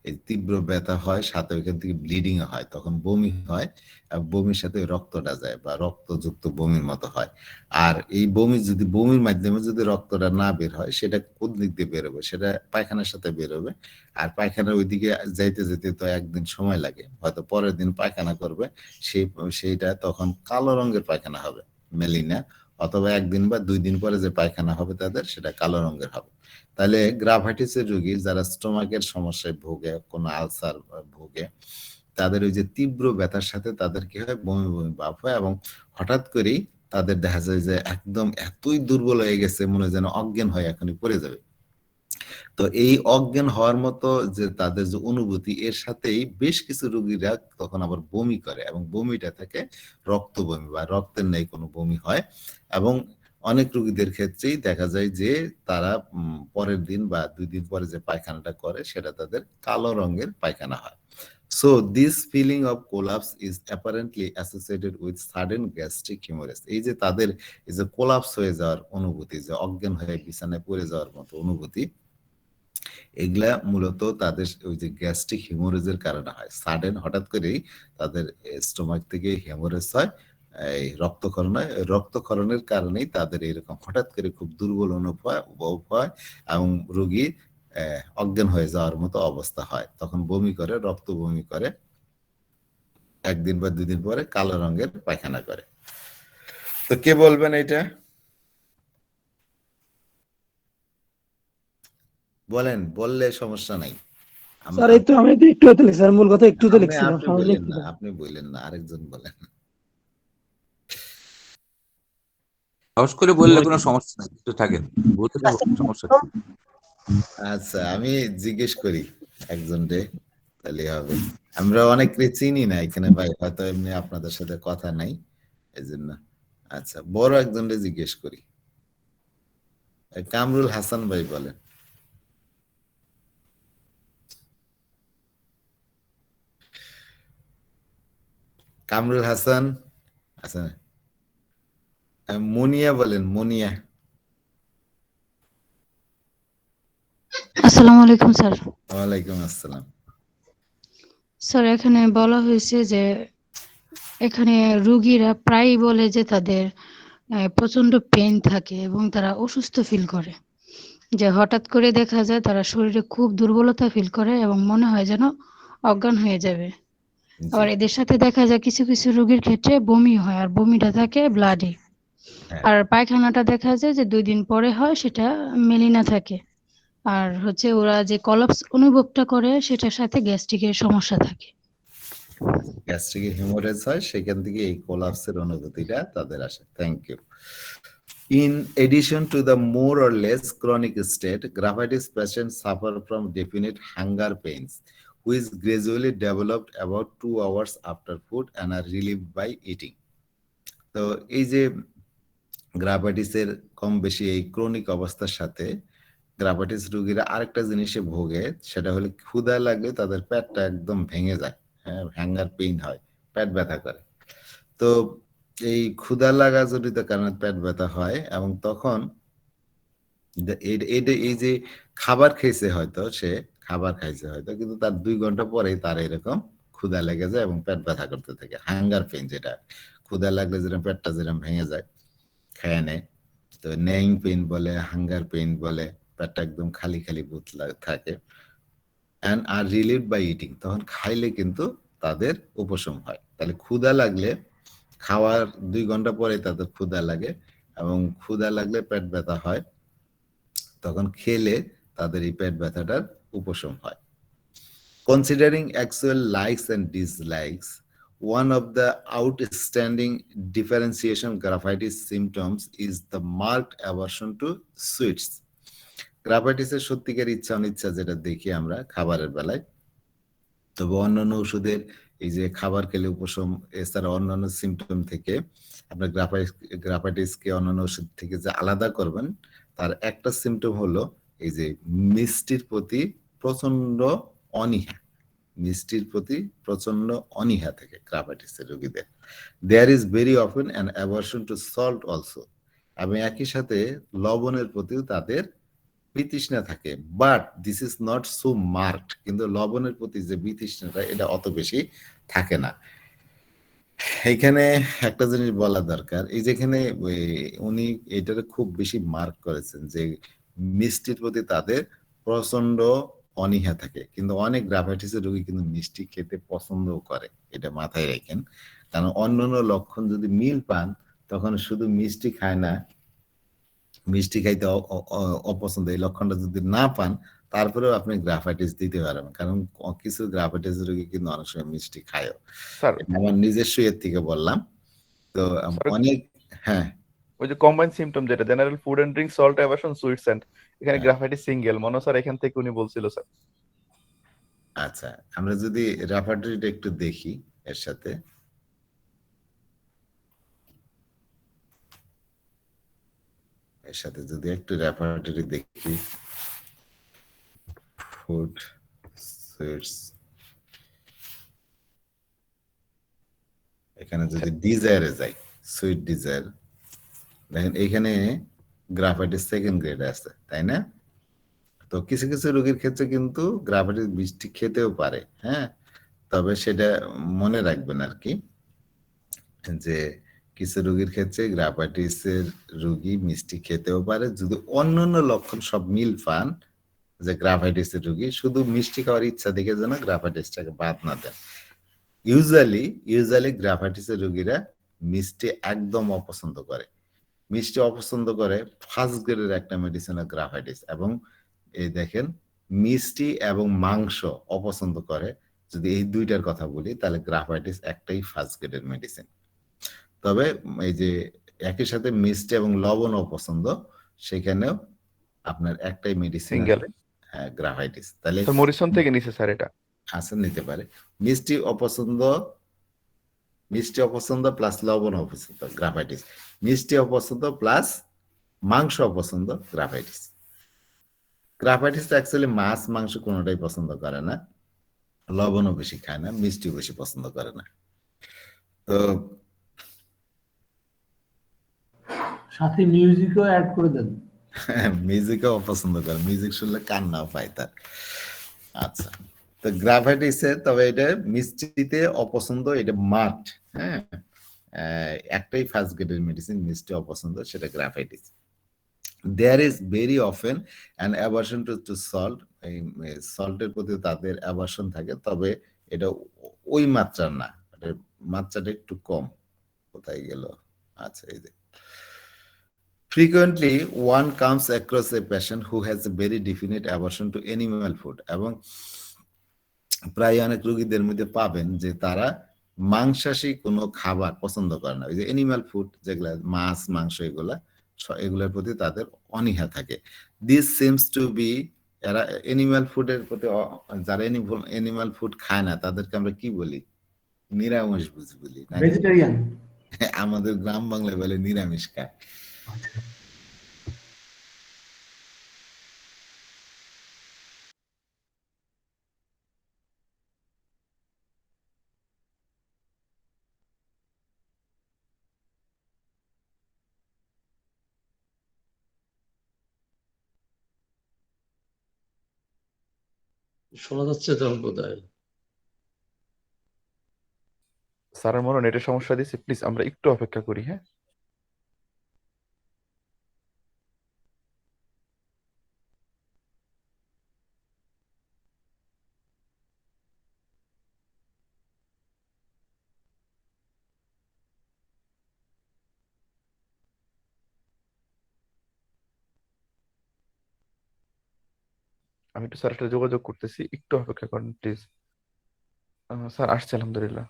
এই তীব্র ব্যথা হয়, সাথে ওইখান থেকে ব্লিডিং হয়, তখন বমি হয়, আর বমির সাথে রক্তটা যায় বা রক্তযুক্ত বমির মতো হয়। আর এই বমির মাধ্যমে যদি রক্তটা না বের হয়, সেটা কোন দিক দিয়ে বেরোবে, সেটা পায়খানার সাথে বেরোবে, আর পায়খানার ওইদিকে যাইতে যেতে তো একদিন সময় লাগে, হয়তো পরের দিন পায়খানা করবে, সেইটা তখন কালো রঙের পায়খানা হবে, মেলিনা, অথবা 1 দিন বা 2 দিন পরে যে পায়খানা হবে তাদের, সেটা কালো রঙের হবে। তাহলে গ্রাভাইটিসের রোগী যারা স্টোমাকের সমস্যায় ভোগে, কোনো আলসার ভোগে, তাদের ওই যে তীব্র ব্যথার সাথে তাদের কি হয়, বমি বমি ভাব হয়, এবং হঠাৎ করেই তাদের দেখা যায় যে একদম এতই দুর্বল হয়ে গেছে, মনে হয় যেন অজ্ঞান হয়ে এখনই পড়ে যাবে। তো এই অজ্ঞান হওয়ার মতো যে তাদের যে অনুভূতি, এর সাথেই বেশ কিছু রোগীরা তখন আবার বমি করে, এবং বমিটা থেকে রক্ত বমি বা রক্তের নেই কোনো বমি হয়, এবং অনেক রোগীদের ক্ষেত্রেই দেখা যায় যে তারা পরের দিন বা 2 দিন পরে যে পায়খানাটা করে, সেটা তাদের কালো রঙের পায়খানা হয়। So this feeling of collapse is apparently associated with sudden gastric hemorrhage. এই যে তাদের এই যে কোলাপস হয়ে যাওয়ার অনুভূতি, যে অজ্ঞান হয়ে বিছানায় পড়ে যাওয়ার মতো অনুভূতি, এগুলা মূলত তাদের ওই যে গ্যাস্ট্রিক হিমোরেজের কারণে হয়। সাডেন হঠাৎ করেই তাদের স্টোমাক থেকে হিমোরেজ হয়, এই রক্তক্ষরণ হয়, রক্তক্ষরণের কারণেই তাদের এরকম হঠাৎ করে খুব দুর্বল অনুভব হয়, এবং রোগী অজ্ঞান হয়ে যাওয়ার মতো অবস্থা হয়, তখন বমি করে, রক্ত বমি করে, 1 দিন বা 2 দিন পরে কালো রঙের পায়খানা করে। তো কে বলবেন এটা? বলেন, বললে সমস্যা নাই। স্যার এই তো আমি তো একটু হতে লিখছি স্যার, মূল কথা একটু তো লিখছিলাম, আপনি বললেন না, আরেকজন বলেন। সাহস করে বললে কোনো সমস্যা নাই, একটু থাকেন, বলতে সমস্যা কি? আচ্ছা, আমি জিজ্ঞেস করি একজনকে, তাহলে হবে। আমরা অনেকে চিনি না এখানে ভাই, হয়তো এমনি আপনাদের সাথে কথা নাই, এজন্য। আচ্ছা, বড় একজনকে জিজ্ঞেস করি। কামরুল হাসান ভাই বলেন। কামরুল হাসান, আচ্ছা, মুনিয়া বলেন, মুনিয়া। আসসালামু আলাইকুম স্যার। ওয়ালাইকুম আসসালাম। স্যার এখানে বলা হয়েছে যে এখানে রোগীরা প্রায়ই বলে যে তাদের প্রচন্ড পেইন থাকে এবং তারা অসুস্থ ফিল করে, যে হঠাৎ করে দেখা যায় তারা শরীরে খুব দুর্বলতা ফিল করে এবং মনে হয় যেন অজ্ঞান হয়ে যাবে। আবার এদের সাথে দেখা যায় কিছু কিছু রোগীর ক্ষেত্রে বমি হয়, আর বমিটা থাকে ব্লাডি, আর পায়খানাটা দেখা যায় যে 2 দিন পরে হয়, সেটা মেলিনা থাকে। আর হচ্ছে ওরা যে কলাপস অনুভবটা করে, সেটার সাথে গ্যাস্ট্রিকের সমস্যা থাকে। গ্যাস্ট্রিক হিমোরেজ হয়, সেখান থেকে এই কোলাপসের অনুভূতিটা তাদের আসে। Thank you. In addition to the more or less chronic state, graphitis patients suffer from definite hunger pains, which gradually developed about 2 hours after food and are relieved by eating. তো এই যে গ্রাফাইটিসের কম বেশি এই ক্রনিক অবস্থার সাথে graphites রোগীরা আরেকটা জিনিসে ভোগে, সেটা হলো ক্ষুধা লাগলে তাদের পেটটা একদম ভেঙে যায়, হ্যাঁ, হ্যাঙ্গার পেইন হয়, পেট ব্যথা করে। তো এই ক্ষুধা লাগা জনিত কারণে পেট ব্যথা হয় এবং তখন এই যে খাবার খেয়েছে হয়তো, সে খাবার খাইছে হয়তো, কিন্তু তার 2 ঘন্টা পরেই তার এরকম ক্ষুধা লেগে যায় এবং পেট ব্যথা করতে থাকে, হাঙ্গার পেইন, যেটা ক্ষুধা লাগলে যেরকম পেটটা যেরকম ভেঙে যায়, খেয়ে নেয়। তো নেইং পেইন বলে, হাঙ্গার পেইন বলে, পেটটা একদম খালি খালি ভূত থাকে। And are relieve by eating, তখন খাইলে কিন্তু তাদের উপশম হয়। তাহলে ক্ষুধা লাগলে খাওয়ার 2 ঘন্টা পরে তাদের ক্ষুধা লাগে এবং ক্ষুধা লাগলে পেট ব্যথা হয়, তখন খেলে তাদের এই পেট ব্যথাটার উপশম হয়। Considering actual likes and dislikes, one of the outstanding differentiation graphitis symptoms is the marked aversion to sweets. গ্রাফাইটিসের সত্যিকার ইচ্ছা অনিচ্ছা যেটা দেখি আমরা খাবারের বেলায়, তবে অন্যান্য ওষুধের এই যে খাবার খেলে উপশম, এছাড়া অন্যান্য সিমটম থেকে আপনার গ্রাফাইটিসকে অন্যান্য ওষুধ থেকে যে আলাদা করবেন, তার একটা সিমটম হলো এই যে মিষ্টির প্রতি প্রচন্ড অনীহা, মিষ্টির প্রতি প্রচন্ড অনীহা থেকে গ্রাফাইটিসের রোগীদের। There is very often an aversion to salt also, এবং একই সাথে লবণের প্রতিও তাদের বিতৃষ্ণা থাকে, but this is not so marked, কিন্তু লবণের প্রতি যে বিতৃষ্ণাটা এটা অত বেশি থাকে না। এইখানে একটা জিনিস বলা দরকার, এই যেখানে উনি এটারে খুব বেশি মার্ক করেছেন যে মিষ্টির প্রতি তাদের প্রচন্ড অনীহা থাকে, কিন্তু অনেক গ্রাফাইটিসের রোগী কিন্তু মিষ্টি খেতে পছন্দও করে, এটা মাথায় রাখেন। কারণ অন্যান্য লক্ষণ যদি মিল পান, তখন শুধু মিষ্টি খায় না, মিষ্টি খাইতে অপছন্দ, এই লক্ষণটা যদি না পান, তারপরেও আপনি গ্রাফাইটিস দিতে পারবেন। কারণ কিছু গ্রাফাইটিস রোগী কিন্তু অনেক সময় মিষ্টি খায়ও, স্যার আমার নিজস্ব এর থেকে বললাম। তো অনেক, হ্যাঁ, ওই যে কম্বাইন্ড সিমটম যেটা general food and drink, salt aversion, sweets and, এখানে গ্রাফাইটিস সিঙ্গেল মনে স্যার এখান থেকে উনি বলছিল স্যার। আচ্ছা, আমরা যদি রেপার্টরিটা একটু দেখি এর সাথে, যদি একটু রেপার্টরি দেখি, ফুড সুইটস, এখানে যদি ডিজায়ারে যাই, সুইট ডিজায়ার, দেখেন এখানে গ্রাফাইটিস সেকেন্ড গ্রেড আছে, তাই না? তো কিছু কিছু রোগীর ক্ষেত্রে কিন্তু গ্রাফাইটিস মিষ্টি খেতেও পারে, হ্যাঁ, তবে সেটা মনে রাখবেন আর কি, যে কিছু রোগীর ক্ষেত্রে গ্রাফাইটিসের রোগী মিষ্টি খেতেও পারে যদি অন্যান্য লক্ষণ সব মিল পান, যে গ্রাফাইটিসের রোগী শুধু মিষ্টি খাওয়ার ইচ্ছা দেখে যেন গ্রাফাইটিসটাকে বাদ না দেন। ইউজুয়ালি গ্রাফাইটিসের রোগীরা মিষ্টি একদম অপছন্দ করে, মিষ্টি অপছন্দ করে ফার্স্ট গ্রেডের একটা মেডিসিন গ্রাফাইটিস, এবং এই দেখেন মিষ্টি এবং মাংস অপছন্দ করে, যদি এই দুইটার কথা বলি তাহলে গ্রাফাইটিস একটাই ফার্স্ট গ্রেডের মেডিসিন। তবে এই যে একই সাথে মিষ্টি এবং লবণ অপছন্দ, সেখানেও আপনার একটাই মেডিসিন সিঙ্গেল গ্রাফাইটিস। তাহলে মরিসন থেকে নিছে স্যার এটা নিতে পারে। মিষ্টি অপছন্দ প্লাস লবণ অপছন্দ গ্রাফাইটিস, মিষ্টি অপছন্দ প্লাস মাংস অপছন্দ গ্রাফাইটিস। গ্রাফাইটিস অ্যাকচুয়ালি মাছ মাংস কোনোটাই পছন্দ করে না, লবণও বেশি খায় না, মিষ্টিও বেশি পছন্দ করে না। তো সাথে মিউজিকও অ্যাড করে দেন। মিউজিকও অপছন্দ করে, মিউজিক শুনলে কান্নাও পায় তার। আচ্ছা, তো গ্রাফাইটিসে তবে এটা মিষ্টিতে অপছন্দ, এটা মার্কড, হ্যাঁ, একটাই ফার্স্ট গ্রেডের মেডিসিন মিষ্টি অপছন্দ, সেটা graphites. There is very often an aversion to salt, এই সল্টের প্রতি তাদের অ্যাভারশন থাকে, তবে এটা ওই মাত্রার না, মাত্রাটা একটু কম। কোথায় গেল? আচ্ছা, এই যে frequently one comes across a patient who has a very definite aversion to animal food, এবং প্রায় অনেক রোগীদের মধ্যে পাবেন যে তারা মাংসাশী কোনো খাবার পছন্দ করে না, ওই যে অ্যানিমাল ফুড যেগুলা মাছ মাংস এগুলা এগুলোর প্রতি তাদের অনীহা থাকে। দিস সিমস টু বি, এরা এনিম্যাল ফুডের প্রতি যারা এনিম্যাল ফুড খায় না তাদেরকে আমরা কি বলি? নিরামিষ বুঝি বলি নাকি? ভেজিটেরিয়ান। আমাদের গ্রাম বাংলায় বলে নিরামিষ খায়। শোনা যাচ্ছে তো বোধহয়। স্যারের মনে হয় নেটের সমস্যা দিচ্ছে, প্লিজ আমরা একটু অপেক্ষা করি, হ্যাঁ? আমি একটু স্যারের সাথে যোগাযোগ করতেছি, একটু অপেক্ষা করেন প্লিজ। স্যার আসছে আলহামদুলিল্লাহ।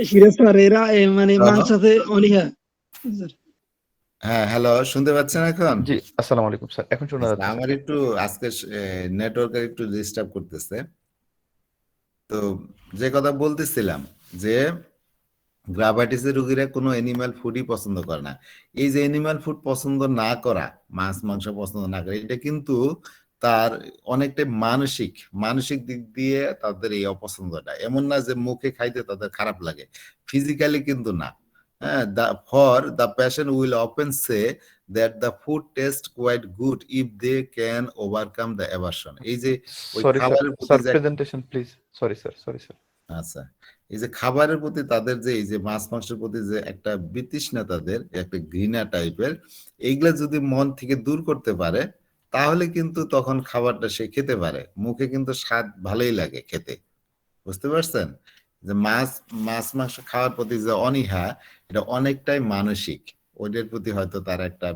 সিরাজ স্যার এরা মানে মাংসতে অনীহা। হ্যাঁ, হ্যালো, শুনতে পাচ্ছেন এখন? জি, আসসালামু আলাইকুম স্যার, এখন শোনা যাচ্ছে। আমার একটু আজকে নেটওয়ার্কের একটু ডিস্টার্ব করতেছে। তো যে কথা বলতেছিলাম যে গ্রাভাইটিসের রোগীরা কোনো এনিম্যাল ফুডই পছন্দ করে না। এই যে এনিম্যাল ফুড পছন্দ না করা, মাছ মাংস পছন্দ না করা, এটা কিন্তু তার অনেকটাই মানসিক দিক দিয়ে তাদের এই অপছন্দটা। এমন না যে মুখে খাইতে তাদের খারাপ লাগে, ফিজিক্যালি কিন্তু না। হ্যাঁ, for the patient will often say that the food taste quite good if they can overcome the aversion. এই যে ওই সরি স্যার, খাবারের প্রতি স্যার যে presentation please. Sorry sir, sorry sir. আচ্ছা, এই যে খাবারের প্রতি তাদের যে এই যে মাছ মাংসের প্রতি যে একটা বিতৃষ্ণা, তাদের একটা ঘৃণা টাইপের, এইগুলা যদি মন থেকে দূর করতে পারে তাহলে কিন্তু তখন খাবারটা সে খেতে পারে, মুখে কিন্তু স্বাদ ভালোই লাগে খেতে। বুঝতে পারছেন? যে মাছ মাংস খাওয়ার প্রতি যে অনীহা, এটা অনেকটাই মানসিক। ওইটার প্রতি হয়তো তার একটা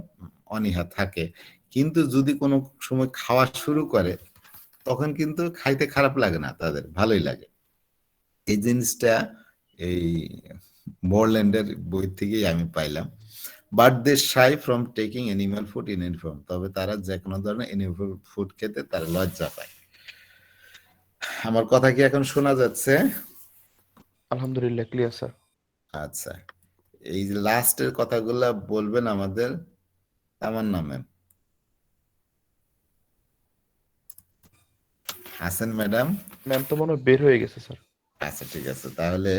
অনীহা থাকে, কিন্তু যদি কোনো সময় খাওয়া শুরু করে তখন কিন্তু খাইতে খারাপ লাগে না, তাদের ভালোই লাগে। এই জিনিসটা এই মোরল্যান্ডের বই থেকেই আমি পাইলাম। But they shy from taking animal food in any form, তবে তারা যে কোনো ধরনের এনিম্যাল ফুড খেতে তারা লজ্জা পায়। আমার কথা কি এখন শোনা যাচ্ছে? আলহামদুলিল্লাহ ক্লিয়ার স্যার। আচ্ছা, এই যে লাস্টের কথাগুলা বলবেন আমাদের তামান্না ম্যাম। আছেন ম্যাডাম? ম্যাম তো মনে হয় বের হয়ে গেছে স্যার। আচ্ছা, ঠিক আছে, তাহলে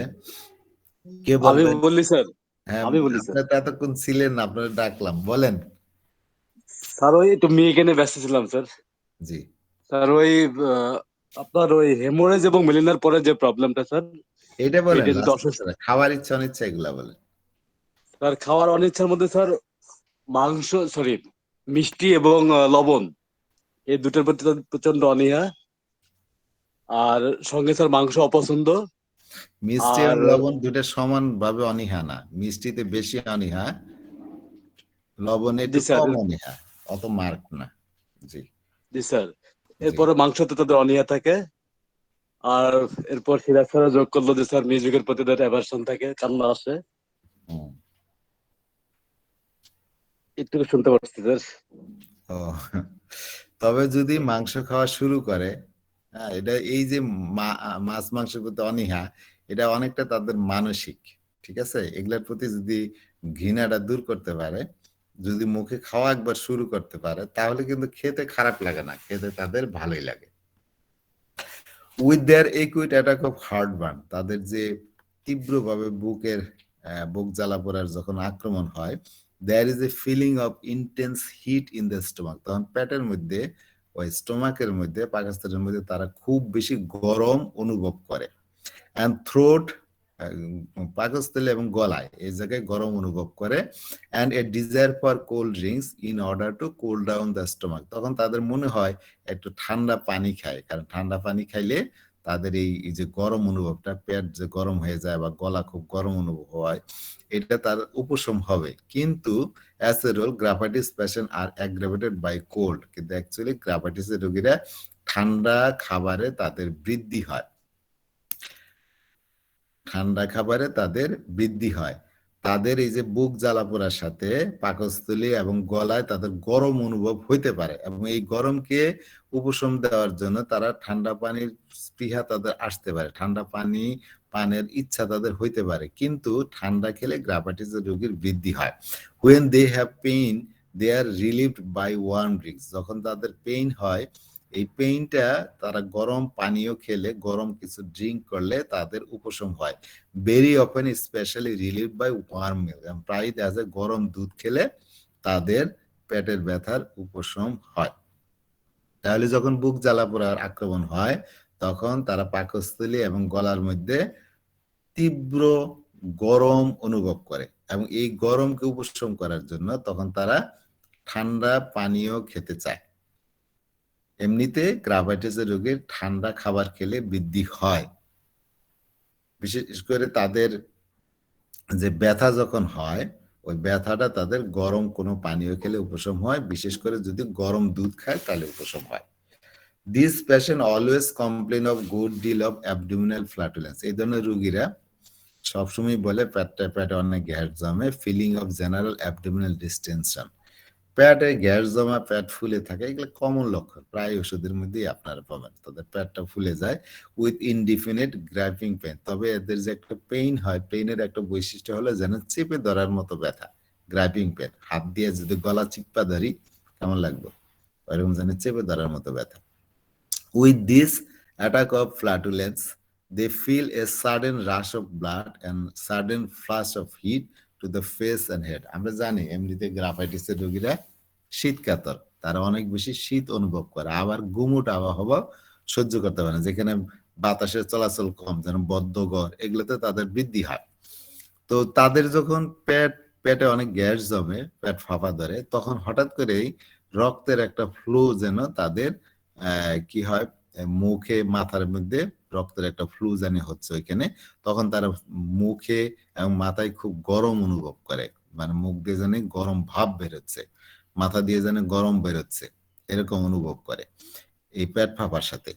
কে আমি বলবেন? বললি স্যার, হ্যাঁ, আমি বলি স্যার। আপনারা তো এতক্ষণ ছিলেন না, আপনারা ডাকলাম, বলেন। স্যার ওই একটু মেয়েকে নিয়ে ব্যস্ত ছিলাম স্যার। জি, স্যার ওই আপনার ওই হেমোরেজ এবং মেলিনার পরে যে প্রবলেমটা স্যার, এইটা বলেন, এটা যদি লাস্ট অসুস্থ খাওয়ার ইচ্ছা অনিচ্ছা এগুলা বলেন। স্যার, খাওয়ার অনিচ্ছার মধ্যে স্যার মাংস, সরি, মিষ্টি এবং লবণ, এই দুটোর প্রতি তার প্রচন্ড অনীহা। আর সঙ্গে স্যার মাংস অপছন্দ। মিষ্টি আর এবং লবণ দুটো সমান ভাবে অনীহা না, মিষ্টিতে বেশি অনীহা, লবণে একটু জি স্যার, কম অনীহা, অত মার্ক না। জি, জি স্যার। জি। এরপরে মাংসতে তাদের অনীহা থাকে। আর এরপর সিরাজ স্যার যোগ করলো যে স্যার মিউজিকের প্রতি তাদের অ্যাভারশন থাকে, কান্না আসে। হুম। একটু শুনতে পাচ্ছি স্যার। ও, তবে যদি মাংস খাওয়া শুরু করে, হ্যাঁ, এটা এই যে মাছ মাংসের প্রতি অনীহা, এটা অনেকটা তাদের মানসিক। ঠিক আছে, এগুলোর প্রতি যদি ঘৃণাটা দূর করতে পারে, যদি মুখে খাওয়া একবার শুরু করতে পারে, তাহলে কিন্তু খেতে খারাপ লাগে না, খেতে তাদের ভালোই লাগে। With their acute attack of heartburn, তাদের যে তীব্রভাবে বুক জ্বালা পোড়ার যখন আক্রমণ হয়, there is a feeling of intense heat in the stomach, তখন পেটের মধ্যে, ওই স্টোমাকের মধ্যে, পাকস্থলীর মধ্যে তারা খুব বেশি গরম অনুভব করে। অ্যান্ড থ্রোট, পাকস্থলী এবং গলায় এই জায়গায় গরম অনুভব করে। And a desire for cold drinks in order to cool down the stomach, তখন তাদের মনে হয় একটু ঠান্ডা পানি খায়, কারণ ঠান্ডা পানি খাইলে তাদের এই যে গরম অনুভবটা, পেট যে গরম হয়ে যায় বা গলা খুব গরম অনুভব হয়, এটা তার উপশম হবে। কিন্তু as a rule graphites patient are aggravated by cold, কিন্তু অ্যাকচুয়ালি গ্রাফাইটিসের রোগীরা ঠান্ডা খাবারে তাদের বৃদ্ধি হয়, ঠান্ডা খাবারে তাদের বৃদ্ধি হয়। তাদের এই যে বুক জ্বালা পোড়ার সাথে পাকস্থলী এবং গলায় তাদের গরম অনুভব হইতে পারে, এবং এই গরমকে উপশম দেওয়ার জন্য তারা ঠান্ডা পানির স্পৃহা তাদের আসতে পারে, ঠান্ডা পানি পানের ইচ্ছা তাদের হইতে পারে। কিন্তু ঠান্ডা খেলে গ্রাফাইটিসের রোগীর বৃদ্ধি হয়। when they have pain they are relieved by warm drinks, যখন তাদের পেইন হয় এই পেইনটা তারা গরম পানীয় খেলে, গরম কিছু ড্রিঙ্ক করলে তাদের উপশম হয়। Very often specially relieve by warm milk, প্রায় দেখা যায় গরম দুধ খেলে তাদের পেটের ব্যথার উপশম হয়। তাহলে যখন বুক জ্বালা পোড়ার আক্রমণ হয় তখন তারা পাকস্থলী এবং গলার মধ্যে তীব্র গরম অনুভব করে, এবং এই গরমকে উপশম করার জন্য তখন তারা ঠান্ডা পানীয় খেতে চায়। এমনিতে গ্রাফাইটিসের রোগীর ঠান্ডা খাবার খেলে বৃদ্ধি হয়, বিশেষ করে তাদের যে ব্যথা যখন হয় ওই ব্যথাটা তাদের গরম কোনো পানীয় খেলে উপশম হয়, বিশেষ করে যদি গরম দুধ খায় তাহলে উপশম হয়। This patient always complain of good deal of abdominal flatulence, এই ধরনের রোগীরা সবসময় বলে পেটে অনেক গ্যাস জমে, feeling of general abdominal distension, পেটে গ্যাস জমা, পেট ফুলে থাকে, এগুলো কমন লক্ষণ, প্রায় ওষুধের মধ্যেই আপনারা পাবেন, তাদের পেটটা ফুলে যায় উইথ ইনডিফিনিট গ্রাইপিং পেইন। তবে এদের যে একটা পেইন হয়, পেইনের একটা বৈশিষ্ট্য হলো যেন চেপে ধরার মতো ব্যথা, গ্রাইপিং পেইন, হাত দিয়ে যদি গলা চিপ্পা ধরি কেমন লাগবে, ওইরকম যেন চেপে ধরার মতো ব্যথা। With this attack of ফ্ল্যাটুলেন্স they feel a sudden rush of blood and sudden flash of heat to the face and head. আমরা জানি এমনিতে গ্রাফাইটিসের রোগীরা শীতকাতর, তারা অনেক বেশি শীত অনুভব করে, আবার গুমোট আবহাওয়া সহ্য করতে পারে না, যেখানে বাতাসের চলাচল কম, যেন বদ্ধঘর, এগুলোতে তাদের বৃদ্ধি হয়। তো তাদের যখন পেটে অনেক গ্যাস জমে, পেট ফাঁপা ধরে, তখন হঠাৎ করেই রক্তের একটা ফ্লো যেন তাদের কি হয়, মুখে মাথার মধ্যে রক্তের একটা ফ্লু জানি হচ্ছে ওইখানে, তখন তারা মুখে এবং মাথায় খুব গরম অনুভব করে, মানে মুখ দিয়ে জানি গরম ভাব বেরোচ্ছে, মাথা দিয়ে জানি গরম বেরোচ্ছে, এরকম অনুভব করে এই পেট ফাঁপার সাথে।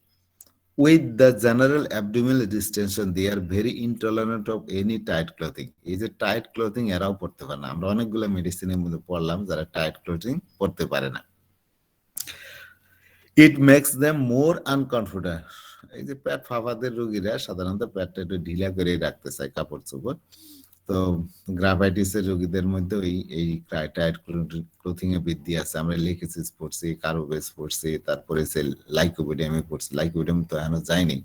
With the general abdominal distension they are very intolerant of any tight clothing, এই যে টাইট ক্লথিং এরাও পড়তে পারে না, আমরা অনেকগুলো মেডিসিনের মধ্যে পড়লাম যারা টাইট ক্লথিং পড়তে পারে না। It makes them more uncomfortable, এই যে পেট ফাঁপাদের রোগীরা সাধারণত পেটটা একটু ঢিলা করে রাখতে চায় কাপড় চোপড়, তো গ্রাফাইটিসের রোগীদের মধ্যে এই টাইট ক্লোথিং এ বৃদ্ধি আছে। আমরা লিখেছিস পড়ছি, কার্বোবেস পড়ছি, তারপরে লাইকোপিডিয়ামে পড়ছি, লাইকোপিডিয়াম তো এখনো যায়নি,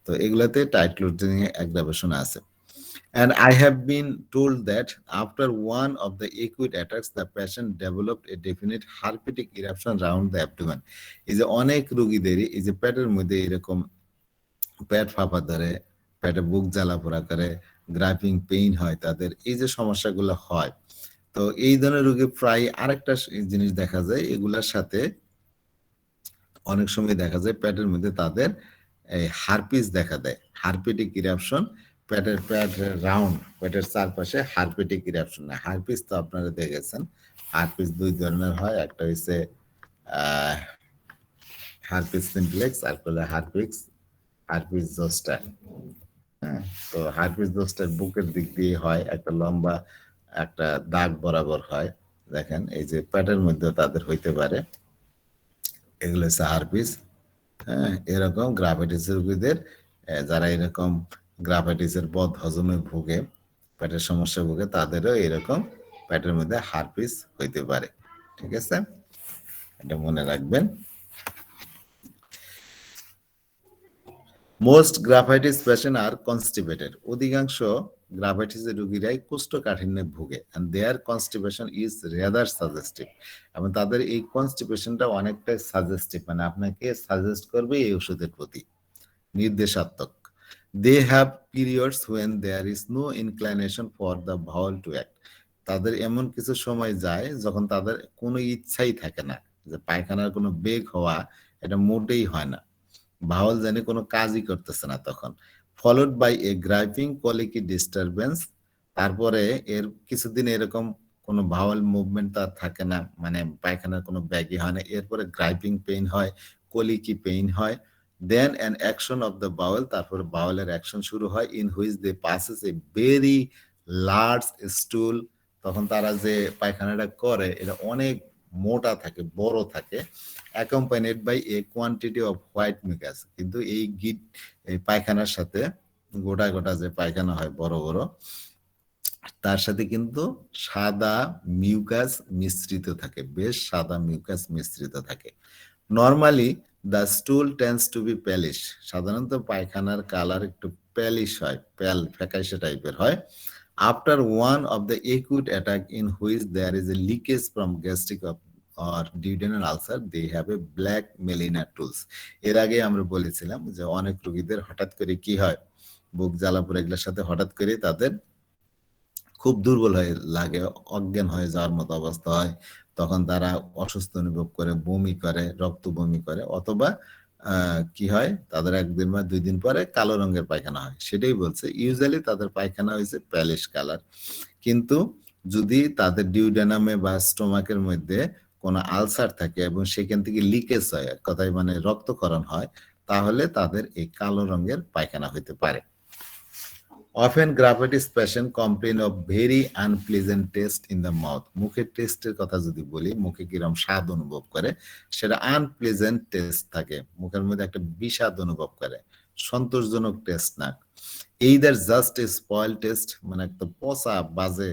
তো এগুলাতে টাইট ক্লোথিং এ অ্যাগ্রাভেশন আছে। And I have been told that after one of the acute attacks, the patient developed a definite herpetic eruption around the abdomen. এই যে অনেক রোগীদেরই এই যে পেটের মধ্যে এরকম পেট ফাঁপা ধরে, পেটে বুক জ্বালা পোড়া করে, গ্রাইপিং পেইন হয়, তাদের এই যে সমস্যাগুলো হয়, তো এই ধরনের রোগী প্রায় আরেকটা জিনিস দেখা যায়, এগুলার সাথে অনেক সময় দেখা যায় পেটের মধ্যে তাদের এই হারপিস দেখা দেয়, হারপেটিক ইরাপশন, পেট রাউন্ড, পেটের চারপাশে হারপেটিক ইরাপশন। হারপিস তো আপনারা দেখেছেন, হারপিস দুই ধরনের হয়, একটা হচ্ছে হারপিস সিমপ্লেক্স আর হারপিস জোস্টার। হ্যাঁ, তো হারপিস জোস্টার বুকের দিক দিয়ে হয়, একটা লম্বা একটা দাগ বরাবর হয়, দেখেন এই যে পেটের মধ্যে তাদের হইতে পারে, এগুলো হচ্ছে হারপিস। হ্যাঁ, এরকম গ্রাফাইটিসের রোগীদের যারা এরকম গ্রাফাইটিসের বদ হজমে ভুগে, পেটের সমস্যা ভুগে, তাদেরও এরকম পেটের মধ্যে হারপিস হইতে পারে। ঠিক আছে, এটা মনে রাখবেন। মোস্ট গ্রাফাইটিস পেশেন্ট আর কনস্টিপেটেড, অধিকাংশ গ্রাফাইটিসের রোগীরাই কোষ্ঠকাঠিন্যে ভুগে, and their constipation is rather suggestive, এবং তাদের এই কনস্টিপেশনটা অনেকটাই সাজেস্টিভ, মানে আপনাকে সাজেস্ট করবে এই ওষুধের প্রতি, নির্দেশাত্মক। They have periods when there is no inclination for the bowel to act, তাদের এমন কিছু সময় যায় যখন তাদের কোনো ইচ্ছাই থাকে না, যে পায়খানার কোনো বেগ হওয়া এটা মোটেই হয় না, ভাওয়াল জানি কোনো কাজই করতেছে না তখন। ফলোড বাই এ গ্রাইপিং কোলিকি ডিস্টারবেন্স, তারপরে এর কিছুদিন এরকম কোনো ভাওয়াল মুভমেন্ট তার থাকে না, মানে পায়খানার কোনো ব্যাগই হয় না, এরপরে গ্রাইপিং পেইন হয়, কোলিকি পেইন হয়, then an action of the bowel, তারপরে বাউলের অ্যাকশন শুরু হয়, in which they passes a very large stool, তখন তারা যে পায়খানাটা করে এটা অনেক মোটা থাকে, বড় থাকে, accompanied by a quantity of white mucus, কিন্তু এই পায়খানার সাথে গোটা গোটা যে পায়খানা হয় বড় বড়, তার সাথে কিন্তু সাদা মিউকাস মিশ্রিত থাকে, বেশ সাদা মিউকাস মিশ্রিত থাকে। Normally the stool tends to be palish, সাধারণত পায়খানার কালার একটু প্যালিশ হয়, ফ্যাকাশে টাইপের হয়। After one of the acute attack in which there is a leakage from gastric or duodenal ulcer, they have a black melina tools. এর আগে আমরা বলেছিলাম যে অনেক রোগীদের হঠাৎ করে কি হয়, বুক জ্বালাপুর এগুলোর সাথে হঠাৎ করে তাদের খুব দুর্বল হয়ে লাগে, অজ্ঞান হয়ে যাওয়ার মতো অবস্থা হয়, তখন তারা অসুস্থ অনুভব করে, বমি করে, রক্ত বমি করে, অথবা কি হয় তাদের একদিন বা 2 দিন পরে কালো রঙের পায়খানা হয়। সেটাই বলছে, ইউজুয়ালি তাদের পায়খানা হয়েছে প্যালিশ কালার, কিন্তু যদি তাদের ডিউডেনামে বা স্টোমাকের মধ্যে কোনো আলসার থাকে এবং সেখান থেকে লিকেজ হয়, এক কথায় মানে রক্তক্ষরণ হয়, তাহলে তাদের এই কালো রঙের পায়খানা হইতে পারে। Often graphites patient complain of very unpleasant test in the mouth, মুখের টেস্টের কথা যদি বলি, মুখে কিরকম স্বাদ অনুভব করে, সেটা আনপ্লেজেন্ট টেস্ট থাকে, মুখের মধ্যে একটা বিষাদ অনুভব করে, সন্তোষজনক টেস্ট না। Either just a spoil taste, মানে একটা পচা বাজে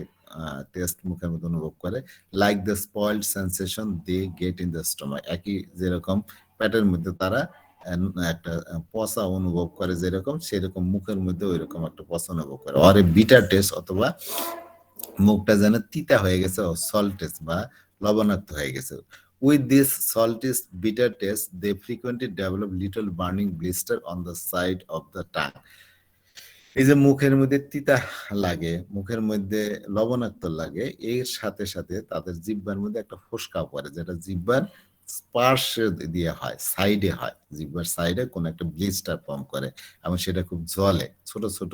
টেস্ট মুখের মধ্যে অনুভব করে, like the spoiled sensation they get in the stomach, একই যেরকম পেটের মধ্যে তারা একটা পচা অনুভব করে যেরকম, সেরকম মুখের মধ্যে ওই রকম একটা পচা অনুভব করে, অর এ বিটার টেস্ট, অথবা মুখটা যেন তিতা হয়ে গেছে, সল্টেস বা লবণাক্ত হয়ে গেছে। With this saltish bitter taste they frequently develop little burning blister on the side of the tongue. এই যে মুখের মধ্যে তিতা লাগে, মুখের মধ্যে লবণাক্ত লাগে, এর সাথে সাথে তাদের জিহ্বার মধ্যে একটা ফোসকা পড়ে, যেটা জিহ্বার স্পার্শে দিয়ে হয়, সাইডে হয়, জিহ্বার সাইডে কোন একটা ব্লিস্টার ফর্ম করে, এবং সেটা খুব জ্বলে, ছোট ছোট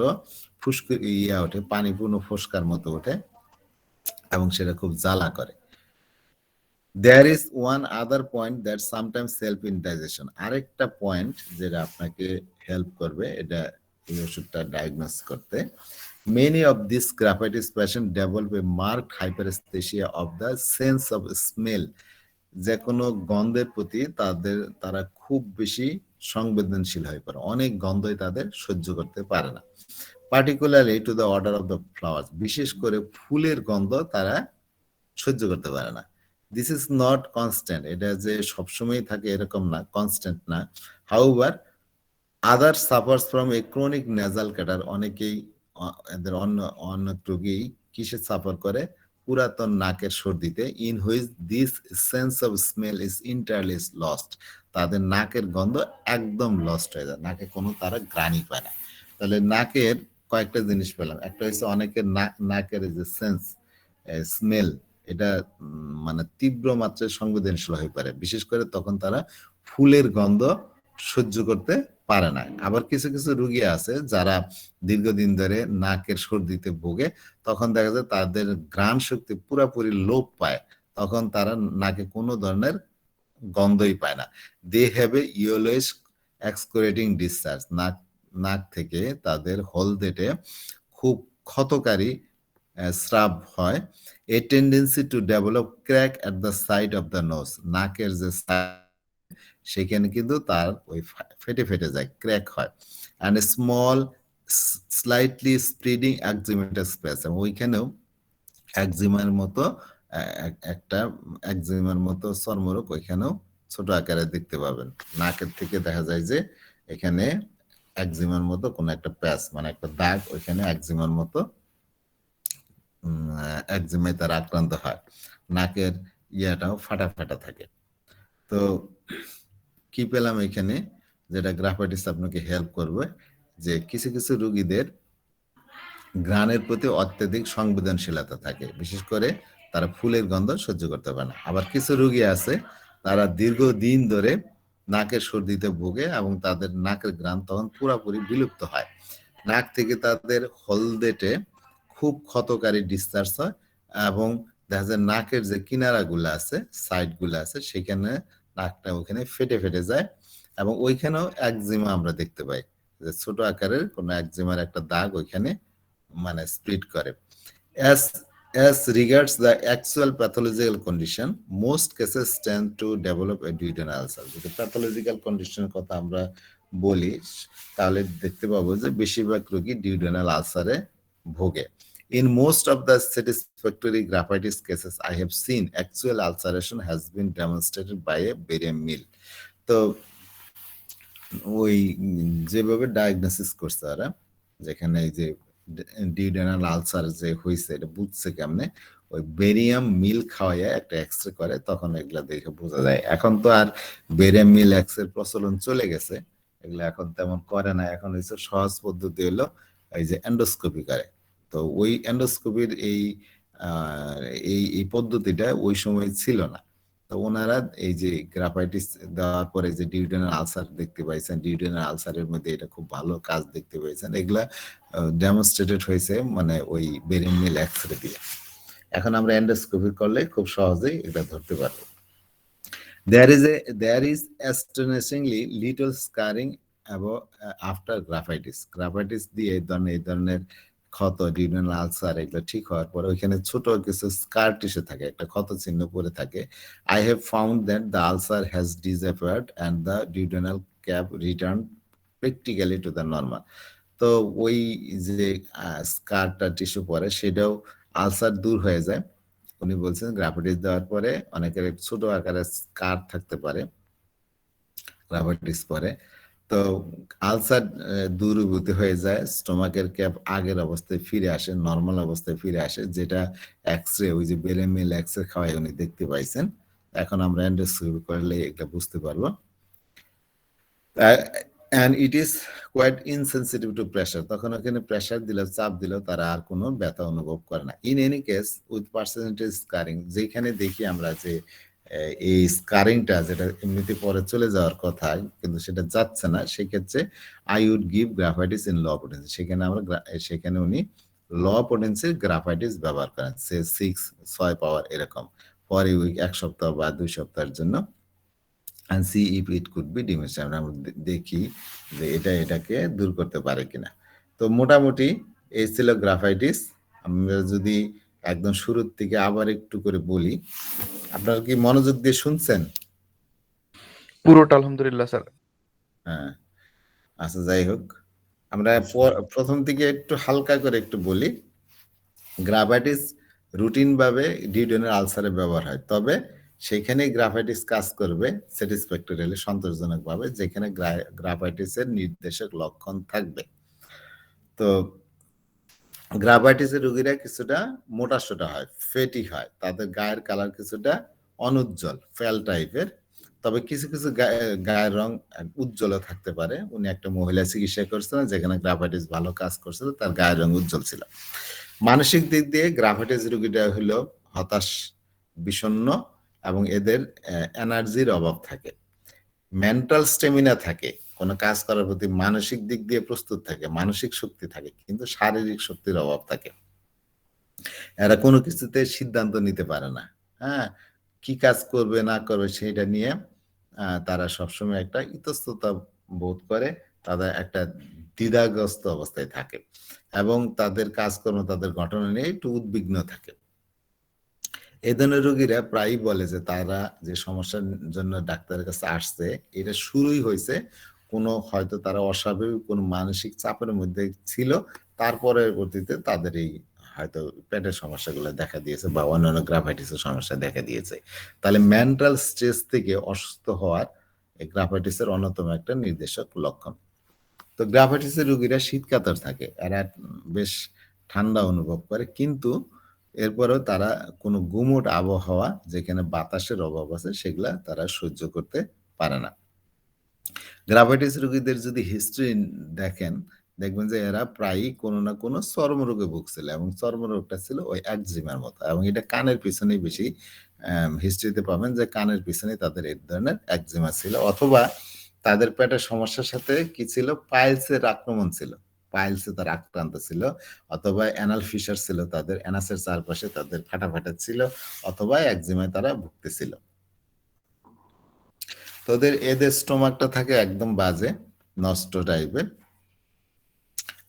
ফুসকা ইয়া ওঠে, পানিপূর্ণ ফোসকার মতো ওঠে, এবং সেটা খুব জ্বালা করে। There is one other point that sometimes help in digestion. আরেকটা পয়েন্ট যেটা আপনাকে হেল্প করবে এটা এই ওষুধটা ডায়াগনোস করতে। Many of these graphites patient develop a marked hyperesthesia of the sense of smell. যে কোনো গন্ধের প্রতি তারা খুব বেশি সংবেদনশীল হয়ে পড়ে, অনেক গন্ধই তাদের সহ্য করতে পারে না। Particularly to the order of the flowers, বিশেষ করে ফুলের গন্ধ তারা সহ্য করতে পারে না। দিস ইজ নট কনস্ট্যান্ট, এটা যে সবসময় থাকে এরকম না, কনস্ট্যান্ট না। However other sufferers from a chronic nasal catarrh, অনেকেই এদের অন্য রোগী কিসে সাফার করে, পুরাতন নাকের সর্দিতে, in which this sense of smell is entirely lost, তাদের নাকের গন্ধ একদম লস্ট হয়ে যায়, নাকে কোনো তারা গ্রানি পায় না। তাহলে নাকের কয়েকটা জিনিস পেলাম, একটা হচ্ছে অনেকের নাকের যে সেন্স স্মেল, এটা মানে তীব্র মাত্রায় সংবেদনশীল হয়ে পারে, বিশেষ করে তখন তারা ফুলের গন্ধ সহ্য করতে পারে না। আবার কিছু কিছু রোগী আছে যারা দীর্ঘদিন ধরে নাকের সর্দিতে ভোগে, তখন দেখা যায় তাদের ঘ্রাণ শক্তি পুরাপুরি লোপ পায়, তখন তারা নাকে কোনো ধরনের গন্ধই পায় না। They have a yellowish excoriating discharge, নাক থেকে তাদের হলদেটে খুব ক্ষতকারী স্রাব হয়। A tendency to develop crack at the side of the nose, নাকের যে সেখানে কিন্তু তার ওই ফেটে ফেটে যায়, ক্র্যাক হয়। And small slightly spreading eczematous space, ওইখানেও একজিমার মতো একটা একজিমার মতো চর্মরোগ ওইখানেও ছোট আকারে দেখতে পাবেন। নাকের থেকে দেখা যায় যে এখানে একজিমার মতো কোন একটা প্যাচ, মানে একটা দাগ, ওইখানে একজিমার মতো একজিমায় তারা আক্রান্ত হয়, নাকের ইয়াটাও ফাটা ফাটা থাকে। তো কি পেলাম এখানে, যেটা গ্রাফাইটিস আপনাকে হেল্প করবে, যে কিছু কিছু রোগীদের ঘ্রাণের প্রতি অত্যধিক সংবেদনশীলতা থাকে, বিশেষ করে তারা ফুলের গন্ধ সহ্য করতে পারে না। আবার কিছু রোগী আছে তারা দীর্ঘদিন ধরে নাকের সর্দিতে ভোগে এবং তাদের নাকের ঘ্রাণ তখন পুরোপুরি বিলুপ্ত হয়। নাক থেকে তাদের হলদেটে খুব ক্ষতকারী ডিসচার্জ হয় এবং দেখা যায় নাকের যে কিনারাগুলো আছে, সাইডগুলো আছে, সেখানে নাকটা ওখানে ফেটে ফেটে যায় এবং ওইখানেও একজিমা আমরা দেখতে পাই, যে ছোট আকারের কোনো একজিমার একটা দাগ ওইখানে মানে স্প্লিট করে। As regards the actual pathological condition, most cases tend to develop a duodenal ulcer. যদি pathological condition কথা আমরা বলি তাহলে দেখতে পাবো যে বেশিরভাগ রোগী ডিউডেনাল আলসারে ভোগে। In most of the satisfactory graphitis cases I have seen, actual ulceration has been demonstrated by a barium meal. তো ওই যেভাবে ডায়াগনোসিস করছে ওরা, যেখানে এই যে ডিউডেনাল আলসার যে হয়েছে এটা বুঝছে কেমনে, ওই বেরিয়াম মিল খাওয়াইয়া একটা এক্সরে করে, তখন এগুলা দেখে বোঝা যায়। এখন তো আর বেরিয়াম মিল এক্সরে প্রচলন চলে গেছে, এগুলো এখন তেমন করে না। এখন হচ্ছে সহজ পদ্ধতি হলো এই যে এন্ডোস্কোপি করে। তো ওই এন্ডোস্কোপির এই পদ্ধতিটা ওই সময় ছিল না। তো ওনারা এই যে গ্রাফাইটিস দেওয়ার পরে যে ডিউডেনাল আলসার দেখতে পাইছেন, ডিউডেনাল আলসারের মধ্যে এটা খুব ভালো কাজ দেখতে পাইছেন, এগুলা ডেমনস্ট্রেটেড হয়েছে মানে ওই বেরিয়াম মিল এক্সরে দিয়ে। এখন আমরা এন্ডোস্কোপি করলে খুব সহজেই এটা ধরতে পারবো। There is astonishingly little scarring after graphitis. Graphitis দিয়ে এই ধরনের ক্ষত, ডিউডেনাল আলসার এগুলো ঠিক হওয়ার পরে ওইখানে ছোট কিছু স্কার টিস্যু থাকে, একটা ক্ষত চিহ্ন পড়ে থাকে। I have found that the ulcer has disappeared and the duodenal cap returned practically to the normal. তো ওই যে স্কারটা টিস্যু পরে সেটাও আলসার দূর হয়ে যায়। উনি বলছেন গ্রাফাইটিস দেওয়ার পরে অনেকের ছোট আকারের স্কার থাকতে পারে গ্রাফাইটিস পরে, তো আলসার দূরীভূত হয়ে যায়, স্টোমাকের ক্যাপ আগের অবস্থায় ফিরে আসে, নর্মাল অবস্থায় ফিরে আসে, যেটা এক্সরে ওই যে বেরিয়াম মিল এক্সরে খাওয়াই উনি দেখতে পাইছেন। এখন আমরা এন্ডোস্কোপি করলে এটা বুঝতে পারবো। And it is quite insensitive to pressure. তখন ওখানে প্রেসার দিলেও চাপ দিলেও তারা আর কোনো ব্যথা অনুভব করে না। In any case with percentage scarring, যেখানে দেখি আমরা যে এই স্কারিংটা যেটা এমনিতে পরে চলে যাওয়ার কথা কিন্তু সেটা যাচ্ছে না, সেক্ষেত্রে I would give graphites in low potency. সেখানে উনি ল পোটেন্সির গ্রাফাইটিস ব্যবহার করেন, সে 6 পাওয়ার এরকম, পরে উইক 1 সপ্তাহ বা 2 সপ্তাহের জন্য। and see if it could be diminished. আমরা দেখি যে এটাকে দূর করতে পারে কিনা। তো মোটামুটি এই ছিল গ্রাফাইটিস। আমরা যদি একদম শুরুর থেকে আবার একটু করে বলি, আপনারা কি মনোযোগ দিয়ে শুনছেন? পুরোটা আলহামদুলিল্লাহ স্যার। হ্যাঁ, আচ্ছা, যাই হোক, আমরা প্রথম থেকে একটু হালকা করে একটু বলি। গ্রাফাইটিস রুটিন ভাবে ডিউডেনাল আলসারে ব্যবহার হয়, তবে সেখানে গ্রাফাইটিস কাজ করবে স্যাটিসফ্যাক্টরিলি, সন্তোষজনক ভাবে, যেখানে গ্রাফাইটিসের নির্দেশক লক্ষণ থাকবে। তো গ্রাফাইটিসের রোগীরা কিছুটা মোটাসোটা হয়, ফেটি হয়, তাদের গায়ের কালার কিছুটা অনুজ্জ্বল ফেল টাইপের, তবে কিছু কিছু গায়ের রং উজ্জ্বল থাকতে পারে। উনি একটা মহিলা চিকিৎসা করছিলেন যেখানে গ্রাফাইটিস ভালো কাজ করছিল, তার গায়ের রং উজ্জ্বল ছিল। মানসিক দিক দিয়ে গ্রাফাইটিস রোগীরা হলো হতাশ, বিষণ্ণ এবং এদের এনার্জির অভাব থাকে, মেন্টাল স্টেমিনা থাকে, কোনো কাজ করার প্রতি মানসিক দিক দিয়ে প্রস্তুত থাকে, মানসিক শক্তি থাকে, কিন্তু শারীরিক শক্তির অভাব থাকে। এরা কোনো কিছুতে সিদ্ধান্ত নিতে পারে না, হ্যাঁ, কি কাজ করবে না করবে সেটা নিয়ে তারা সবসময় একটা ইতস্ততা বোধ করে, তাদের একটা দ্বিধাগ্রস্ত অবস্থায় থাকে এবং তাদের কাজকর্ম, তাদের ঘটনা নিয়ে একটু উদ্বিগ্ন থাকে। এই ধরনের রোগীরা প্রায়ই বলে যে তারা যে সমস্যার জন্য ডাক্তারের কাছে আসছে এটা শুরুই হয়েছে কোনো, হয়তো তারা অস্বাভাবিক কোনো মানসিক চাপের মধ্যে ছিল, তারপরে পরবর্তীতে তাদের এই হয়তো পেটের সমস্যাগুলো দেখা দিয়েছে বা অন্যান্য গ্রাফাইটিসের সমস্যা দেখা দিয়েছে। তাহলে মেন্টাল স্ট্রেস থেকে অসুস্থ হওয়ার এই গ্রাফাইটিসের অন্যতম একটা নির্দেশক লক্ষণ। তো গ্রাফাইটিসের রোগীরা শীতকাতর থাকে, এরা বেশ ঠান্ডা অনুভব করে, কিন্তু এরপরেও তারা কোনো গুমোট আবহাওয়া যেখানে বাতাসের অভাব আছে সেগুলা তারা সহ্য করতে পারে না। গ্রাফাইটিস রোগীদের যদি হিস্ট্রি দেখেন, দেখবেন যে এরা প্রায়ই কোনো না কোনো চর্মরোগে ভুগছিল এবং চর্মরোগটা ছিল ওই একজিমার মতো, এবং এটা কানের পিছনেই বেশি হিস্ট্রিতে পাবেন যে কানের পিছনেই তাদের এই ধরনের একজিমা ছিল, অথবা তাদের পেটের সমস্যার সাথে কি ছিল, পাইলসের আক্রমণ ছিল, পাইলসে তার আক্রান্ত ছিল, অথবা অ্যানাল ফিশার ছিল, তাদের অ্যানাসের চারপাশে তাদের ফাটা ছিল, অথবা একজিমায় তারা ভুগতেছিল। তোদের এদের স্টোমাকটা থাকে একদম বাজে, নষ্ট টাইপের,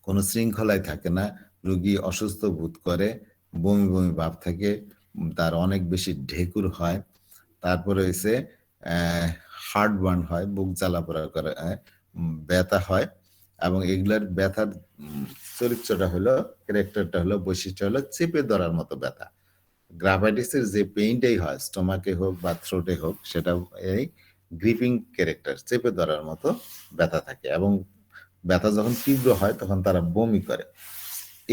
কোনো শৃঙ্খলায় থাকে না, রোগী অসুস্থ বোধ করে, বমি বমি ভাব থাকে, তার অনেক বেশি ঢেকুর হয়, তারপরে হচ্ছে হার্ট বার্ন হয়, বুক জ্বালা পোড়া করে, ব্যথা হয়, এবং এগুলার ব্যথার চরিত্রটা হলো, ক্যারেক্টারটা হলো, বৈশিষ্ট্য হলো চেপে ধরার মতো ব্যথা। গ্রাভাইটিসের যে পেইনটাই হয় স্টোমাকে হোক বা থ্রোটে হোক, সেটা এই গ্রিপিং ক্যারেক্টার, চেপে ধরার মতো ব্যথা থাকে, এবং ব্যথা যখন তীব্র হয় তখন তারা বমি করে।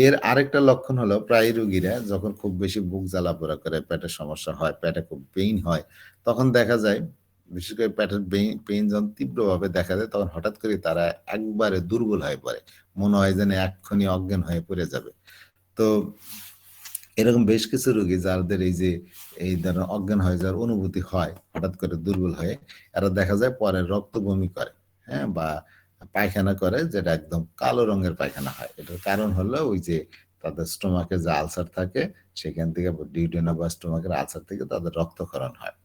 এর আরেকটা লক্ষণ হলো প্রায় রোগীরা যখন খুব বেশি বুক জ্বালা পোড়া করে, পেটের সমস্যা হয়, পেটে খুব পেইন হয়, তখন দেখা যায়, বিশেষ করে পেটের পেইন যখন তীব্রভাবে দেখা যায়, তখন হঠাৎ করে তারা একবারে দুর্বল হয়ে পড়ে, মনে হয় যেন এক্ষুনি অজ্ঞান হয়ে পড়ে যাবে। তো এরকম বেশ কিছু রোগী যাদের এই ধরনের অজ্ঞান হয়ে যাওয়ার অনুভূতি হয় হঠাৎ করে দুর্বল হয়ে, এরা দেখা যায় পরে রক্ত বমি করে, হ্যাঁ, বা পায়খানা করে, যেটা একদম কালো রঙের পায়খানা হয়। এটার কারণ হলো ওই যে তাদের স্টোমাকে যে আলসার থাকে, সেখান থেকে ডিউডেনাম বা স্টোমাকের আলসার থেকে তাদের রক্তক্ষরণ হয়।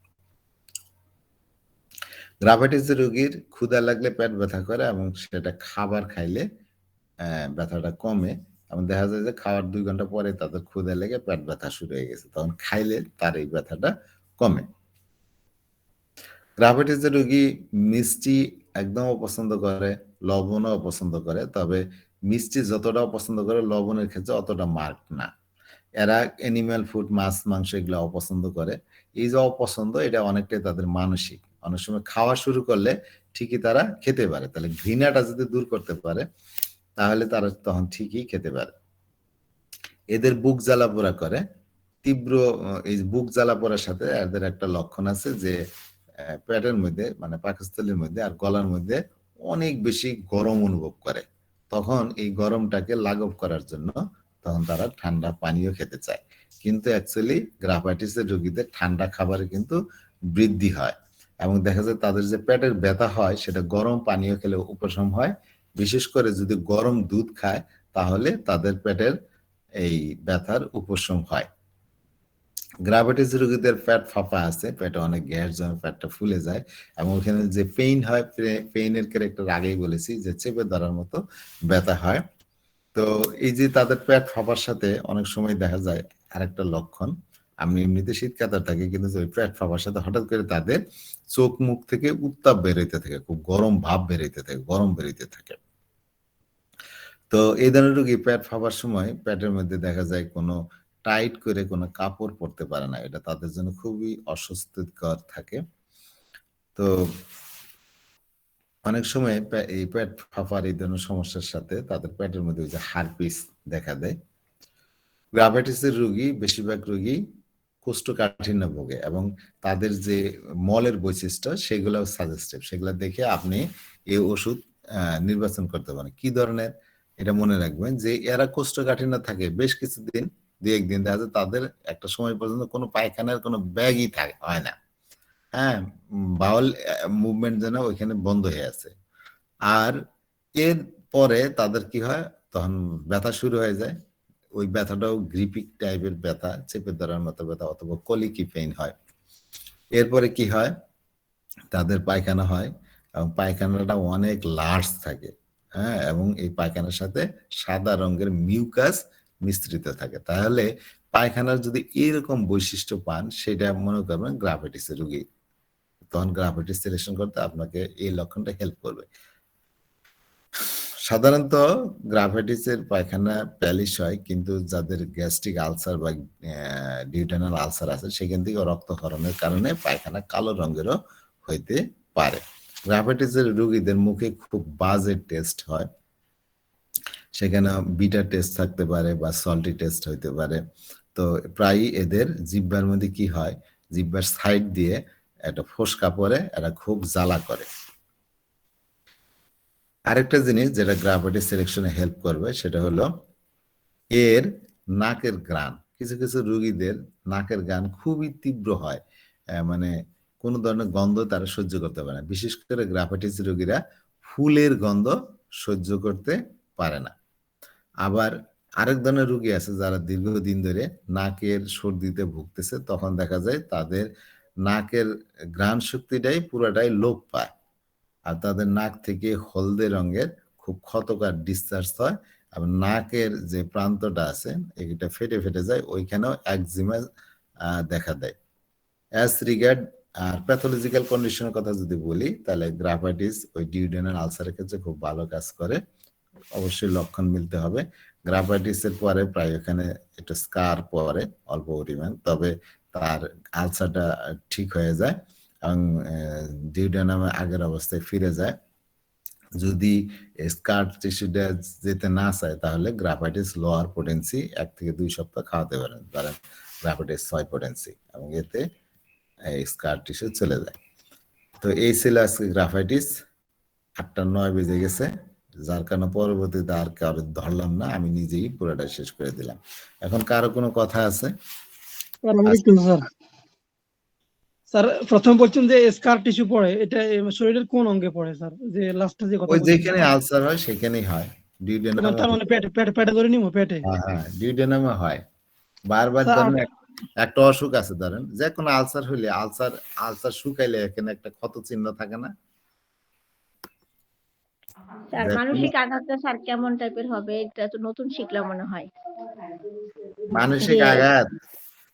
গ্রাভাইটিস রোগীর ক্ষুধা লাগলে পেট ব্যথা করে, এবং সেটা খাবার খাইলে ব্যথাটা কমে, এবং দেখা যায় যে খাওয়ার 2 ঘন্টা পরে তাদের ক্ষুধা লেগে পেট ব্যথা শুরু হয়ে গেছে, তখন খাইলে তার এই ব্যথাটা কমে। গ্রাভাইটিস রোগী মিষ্টি একদম অপছন্দ করে, লবণও অপছন্দ করে, তবে মিষ্টি যতটা অপছন্দ করে লবণের ক্ষেত্রে অতটা মার্ক না। এরা অ্যানিম্যাল ফুড, মাছ মাংস এগুলো অপছন্দ করে। এই যে অপছন্দ, এটা অনেকটাই তাদের মানসিক। অনেক সময় খাওয়া শুরু করলে ঠিকই তারা খেতে পারে, তাহলে ঘৃণাটা যদি দূর করতে পারে তাহলে তারা তখন ঠিকই খেতে পারে। এদের বুক জ্বালা পোড়া করে, তীব্র এই বুক জ্বালা পোড়ার সাথে এদের একটা লক্ষণ আছে যে পেটের মধ্যে, মানে পাকস্থলীর মধ্যে আর গলার মধ্যে অনেক বেশি গরম অনুভব করে, তখন এই গরমটাকে লাঘব করার জন্য তখন তারা ঠান্ডা পানীয় খেতে চায়। কিন্তু অ্যাকচুয়ালি গ্রাভাইটিসের রোগীদের ঠান্ডা খাবারে কিন্তু বৃদ্ধি হয়, এবং দেখা যায় তাদের যে পেটের ব্যথা হয় সেটা গরম পানীয় খেলে উপশম হয়। বিশেষ করে যদি গরম দুধ খায় তাহলে তাদের পেটের এই ব্যথার উপশম হয়। গ্রাভাইটিস রোগীদের পেট ফাঁপা আছে, পেটে অনেক গ্যাস জমে, পেটটা ফুলে যায়, এবং ওখানে যে পেইন হয়, পেইনের ক্যারেক্টার আগেই বলেছি যে চেপে ধরার মতো ব্যথা হয়। তো এই যে তাদের পেট ফাঁপার সাথে অনেক সময় দেখা যায় আরেকটা লক্ষণ, আমি এমনিতে শীত কাতর থাকি, কিন্তু ওই পেট ফাঁপার সাথে হঠাৎ করে তাদের চোখ মুখ থেকে উত্তাপ বেরোতে থাকে, খুব গরম ভাব বেরোতে থাকে, গরম বেরোতে থাকে। তো এই ধরনের রোগী পেট ফাঁপার সময় পেটের মধ্যে দেখা যায় কোনো টাইট করে কোনো কাপড় পরতে পারে না, এটা তাদের জন্য খুবই অস্বস্তিকর থাকে। তো অনেক সময় এই পেট ফাঁপার এই ধরনের সমস্যার সাথে তাদের পেটের মধ্যে ওই যে হারপিস দেখা দেয়। গ্রাভাইটিসের রোগী, বেশিরভাগ রোগী কোষ্ঠকাঠিন্য ভোগে, এবং তাদের যে মলের বৈশিষ্ট্য সেগুলো সাজেস্টিভ, সেগুলো দেখে আপনি এই ওষুধ নির্বাচন করতে পারেন কি ধরনের। এটা মনে রাখবেন যে এরা কোষ্ঠকাঠিন্য থাকে বেশ কিছুদিন, 2-1 দিন, দেখা যায় তাদের একটা সময় পর্যন্ত কোনো পায়খানার কোনো ব্যাগই হয় না, হ্যাঁ, বাউল মুভমেন্ট যেন ওইখানে বন্ধ হয়ে আছে। আর এর পরে তাদের কি হয়, তখন ব্যথা শুরু হয়ে যায়, ওই ব্যথাটাও গ্রিপিক টাইপের ব্যথা, চেপে ধরার মতো ব্যথা, অথবা কলিকি পেইন হয়। এরপরে কি হয়, তাদের পায়খানা হয়, এবং পায়খানাটা অনেক লার্জ থাকে, হ্যাঁ, এবং এই পায়খানার সাথে সাদা রঙের মিউকাস মিশ্রিত থাকে। তাহলে পায়খানার যদি এইরকম বৈশিষ্ট্য পান, সেটা মনে করবেন গ্রাভাইটিসের রোগী, তখন গ্রাভাইটিস সিলেকশন করতে আপনাকে এই লক্ষণটা হেল্প করবে। সাধারণত গ্রাভাইটিসের পায়খানা প্যালিশ হয়, কিন্তু যাদের গ্যাস্ট্রিক আলসার বা ডিউটেনাল আলসার আছে সেখান থেকে রক্তক্ষরণের কারণে পায়খানা কালো রঙেরও হইতে পারে। গ্রাভাইটিসের রোগীদের মুখে খুব বাজে টেস্ট হয়, সেখানে বিটার টেস্ট থাকতে পারে বা সল্টি টেস্ট হইতে পারে। তো প্রায়ই এদের জিহ্বার মধ্যে কি হয়, জিহ্বার সাইড দিয়ে একটা ফোসকা পড়ে, এরা খুব জ্বালা করে। আরেকটা জিনিস যেটা গ্রাফাইটিস সিলেকশনে হেল্প করবে সেটা হলো এর নাকের ঘ্রাণ। কিছু কিছু রোগীদের নাকের ঘ্রাণ খুবই তীব্র হয়, মানে কোনো ধরনের গন্ধ তারা সহ্য করতে পারে না। বিশেষ করে গ্রাফাইটিস রোগীরা ফুলের গন্ধ সহ্য করতে পারে না। আবার আরেক ধরনের রোগী আছে যারা দীর্ঘদিন ধরে নাকের সর্দিতে ভুগতেছে, তখন দেখা যায় তাদের নাকের ঘ্রাণ শক্তিটাই পুরাটাই লোপ পায়, আর তাদের নাক থেকে হলদে রঙের খুব ক্ষতকার ডিসচার্জ হয়, এবং নাকের যে প্রান্তটা আছে এটা ফেটে ফেটে যায়, ওইখানেও একজিমা দেখা দেয়। অ্যাজ রিগার্ড আর প্যাথোলজিক্যাল কন্ডিশনের কথা যদি বলি, তাহলে গ্রাফাইটিস ওই ডিউডেনাল আলসারের ক্ষেত্রে খুব ভালো কাজ করে। অবশ্যই লক্ষণ মিলতে হবে। গ্রাফাইটিসের পরে প্রায় ওখানে একটা স্কার পরে অল্প পরিমাণ, তবে তার আলসারটা ঠিক হয়ে যায় এবং ডিউডেনামে আগের অবস্থায় ফিরে যায়। যদি স্কার টিস্যুটা যেতে না চায় তাহলে গ্রাফাইটিস লোয়ার পোটেন্সি 1 থেকে 2 সপ্তাহ খাওয়াতে পারেন, ধরেন গ্রাফাইটিস 6 পোটেন্সি, এবং এতে স্কার টিস্যু চলে যায়। তো এই ছিল আজকে গ্রাফাইটিস। 8:09 বেজে গেছে, যার কারণে পরবর্তীতে আর কারো ধরলাম না, আমি নিজেই পুরোটা শেষ করে দিলাম। এখন কারো কোনো কথা আছে? স্যার প্রথম বলছেন যে স্কার টিস্যু পড়ে, এটা শরীরের কোন অঙ্গে পড়ে স্যার? যে লাস্টে যে কথা ওই বলছেন যেখানে আলসার হয় সেখানেই হয়, ডিউডেনামে। তার মানে পেটে ধরে নিব, পেটে? হ্যাঁ, ডিউডেনামে হয়। বারবার স্যার, ধরেন একটা অসুখ আছে, ধরেন যে কোনো আলসার হইলে আলসার শুকাইলে এখানে একটা ক্ষত চিহ্ন থাকে না? স্যার মানসিক আঘাতটা স্যার কেমন টাইপের হবে? এটা তো নতুন শিখলাম মনে হয়। মানসিক যে আঘাত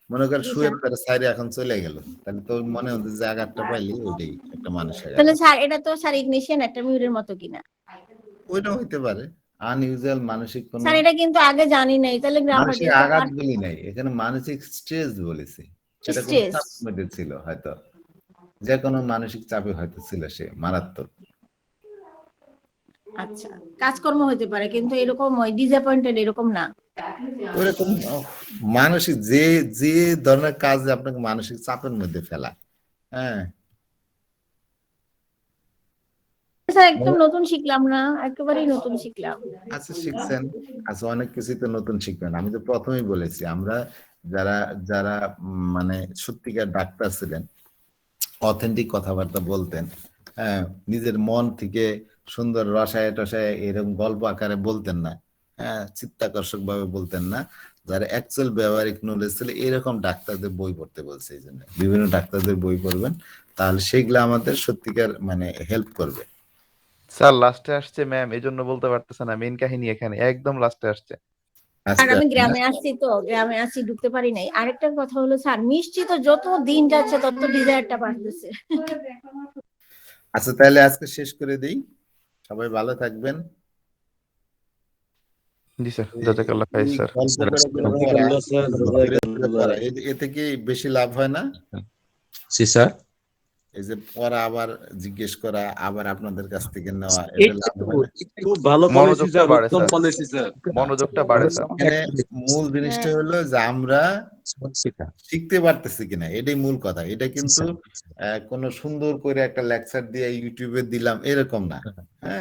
মনে কর জি শুয়ে স্যার। পড়ে সাইরে এখন চলে গেল, তাহলে তো মনে হচ্ছে যে আঘাতটা পাইলি ওইটাই একটা মানসিক আঘাত। তাহলে স্যার এটা তো স্যার ইগনিশন একটা মিউরের মতো কিনা? ওইটা হইতে পারে আনইউজুয়াল মানসিক কোনো স্যার এটা কিন্তু আগে জানি নাই, তাহলে মানসিক গ্রাফাইটিস আঘাত বলি নাই, এখানে মানসিক স্ট্রেস বলেছি। সেটা কোনো স্ট্রেস। চাপের মধ্যে ছিল, হয়তো যে কোনো মানসিক চাপে হয়তো ছিল সে মারাত্মক। আচ্ছা, কাজকর্ম হতে পারে কিন্তু এরকম ওই ডিসঅ্যাপয়েন্টেড এরকম না। ওরকম মানসিক যে যে ধরনের কাজ আপনাকে মানসিক চাপের মধ্যে ফেলা। হ্যাঁ, স্যার একদম নতুন শিখলাম না, একেবারেই নতুন শিখলাম। আচ্ছা শিখছেন, আচ্ছা অনেক কিছুই তো নতুন শিখবেন। আমি তো প্রথমেই বলেছি আমরা যারা যারা মানে সত্যিকার ডাক্তার ছিলেন, অথেন্টিক কথাবার্তা বলতেন, হ্যাঁ, নিজের মন থেকে সুন্দর রসায় টসায় এরকম গল্প আকারে বলতেন না, হ্যাঁ, চিত্তাকর্ষক ভাবে বলতেন না, যারা অ্যাকচুয়াল ব্যবহারিক নলেজ ছিল, এরকম ডাক্তারদের বই পড়তে বলছে। এই জন্য বিভিন্ন ডাক্তারদের বই পড়বেন, তাহলে সেগুলো আমাদের সত্যিকার মানে হেল্প করবে। স্যার লাস্টে আসছে ম্যাম, এই জন্য বলতে পারতেছে না, মেইন কাহিনী এখানে একদম লাস্টে আসছে। আর আমি গ্রামে আসছি তো, গ্রামে আসছি ঢুকতে পারি নাই। আরেকটা কথা হলো স্যার, মিষ্টি তো যত দিন যাচ্ছে তত ডিজায়ারটা বাড়তেছে। আচ্ছা তাহলে আজকে শেষ করে দিই, সবাই ভালো থাকবেন। জি স্যার, জাজাকাল্লাহ খাইর স্যার। এতে কি বেশি লাভ হয় না? জি স্যার। এই যে পড়া আবার জিজ্ঞেস করা, আবার আপনাদের কাছ থেকে নেওয়া, এটা এইটা লাভ তো- হয় না? খুব ভালো পলিসি মনোযোগটা স্যার, বাড়ে উত্তম স্যার। Policy sir. মনোযোগটা বাড়ে স্যার। এখানে মূল জিনিসটা হলো যে আমরা শিখতে পারতেছি কিনা, এটাই মূল কথা। এটা কিন্তু কোনো সুন্দর করে একটা লেকচার দিয়ে ইউটিউবে দিলাম এরকম না, হ্যাঁ,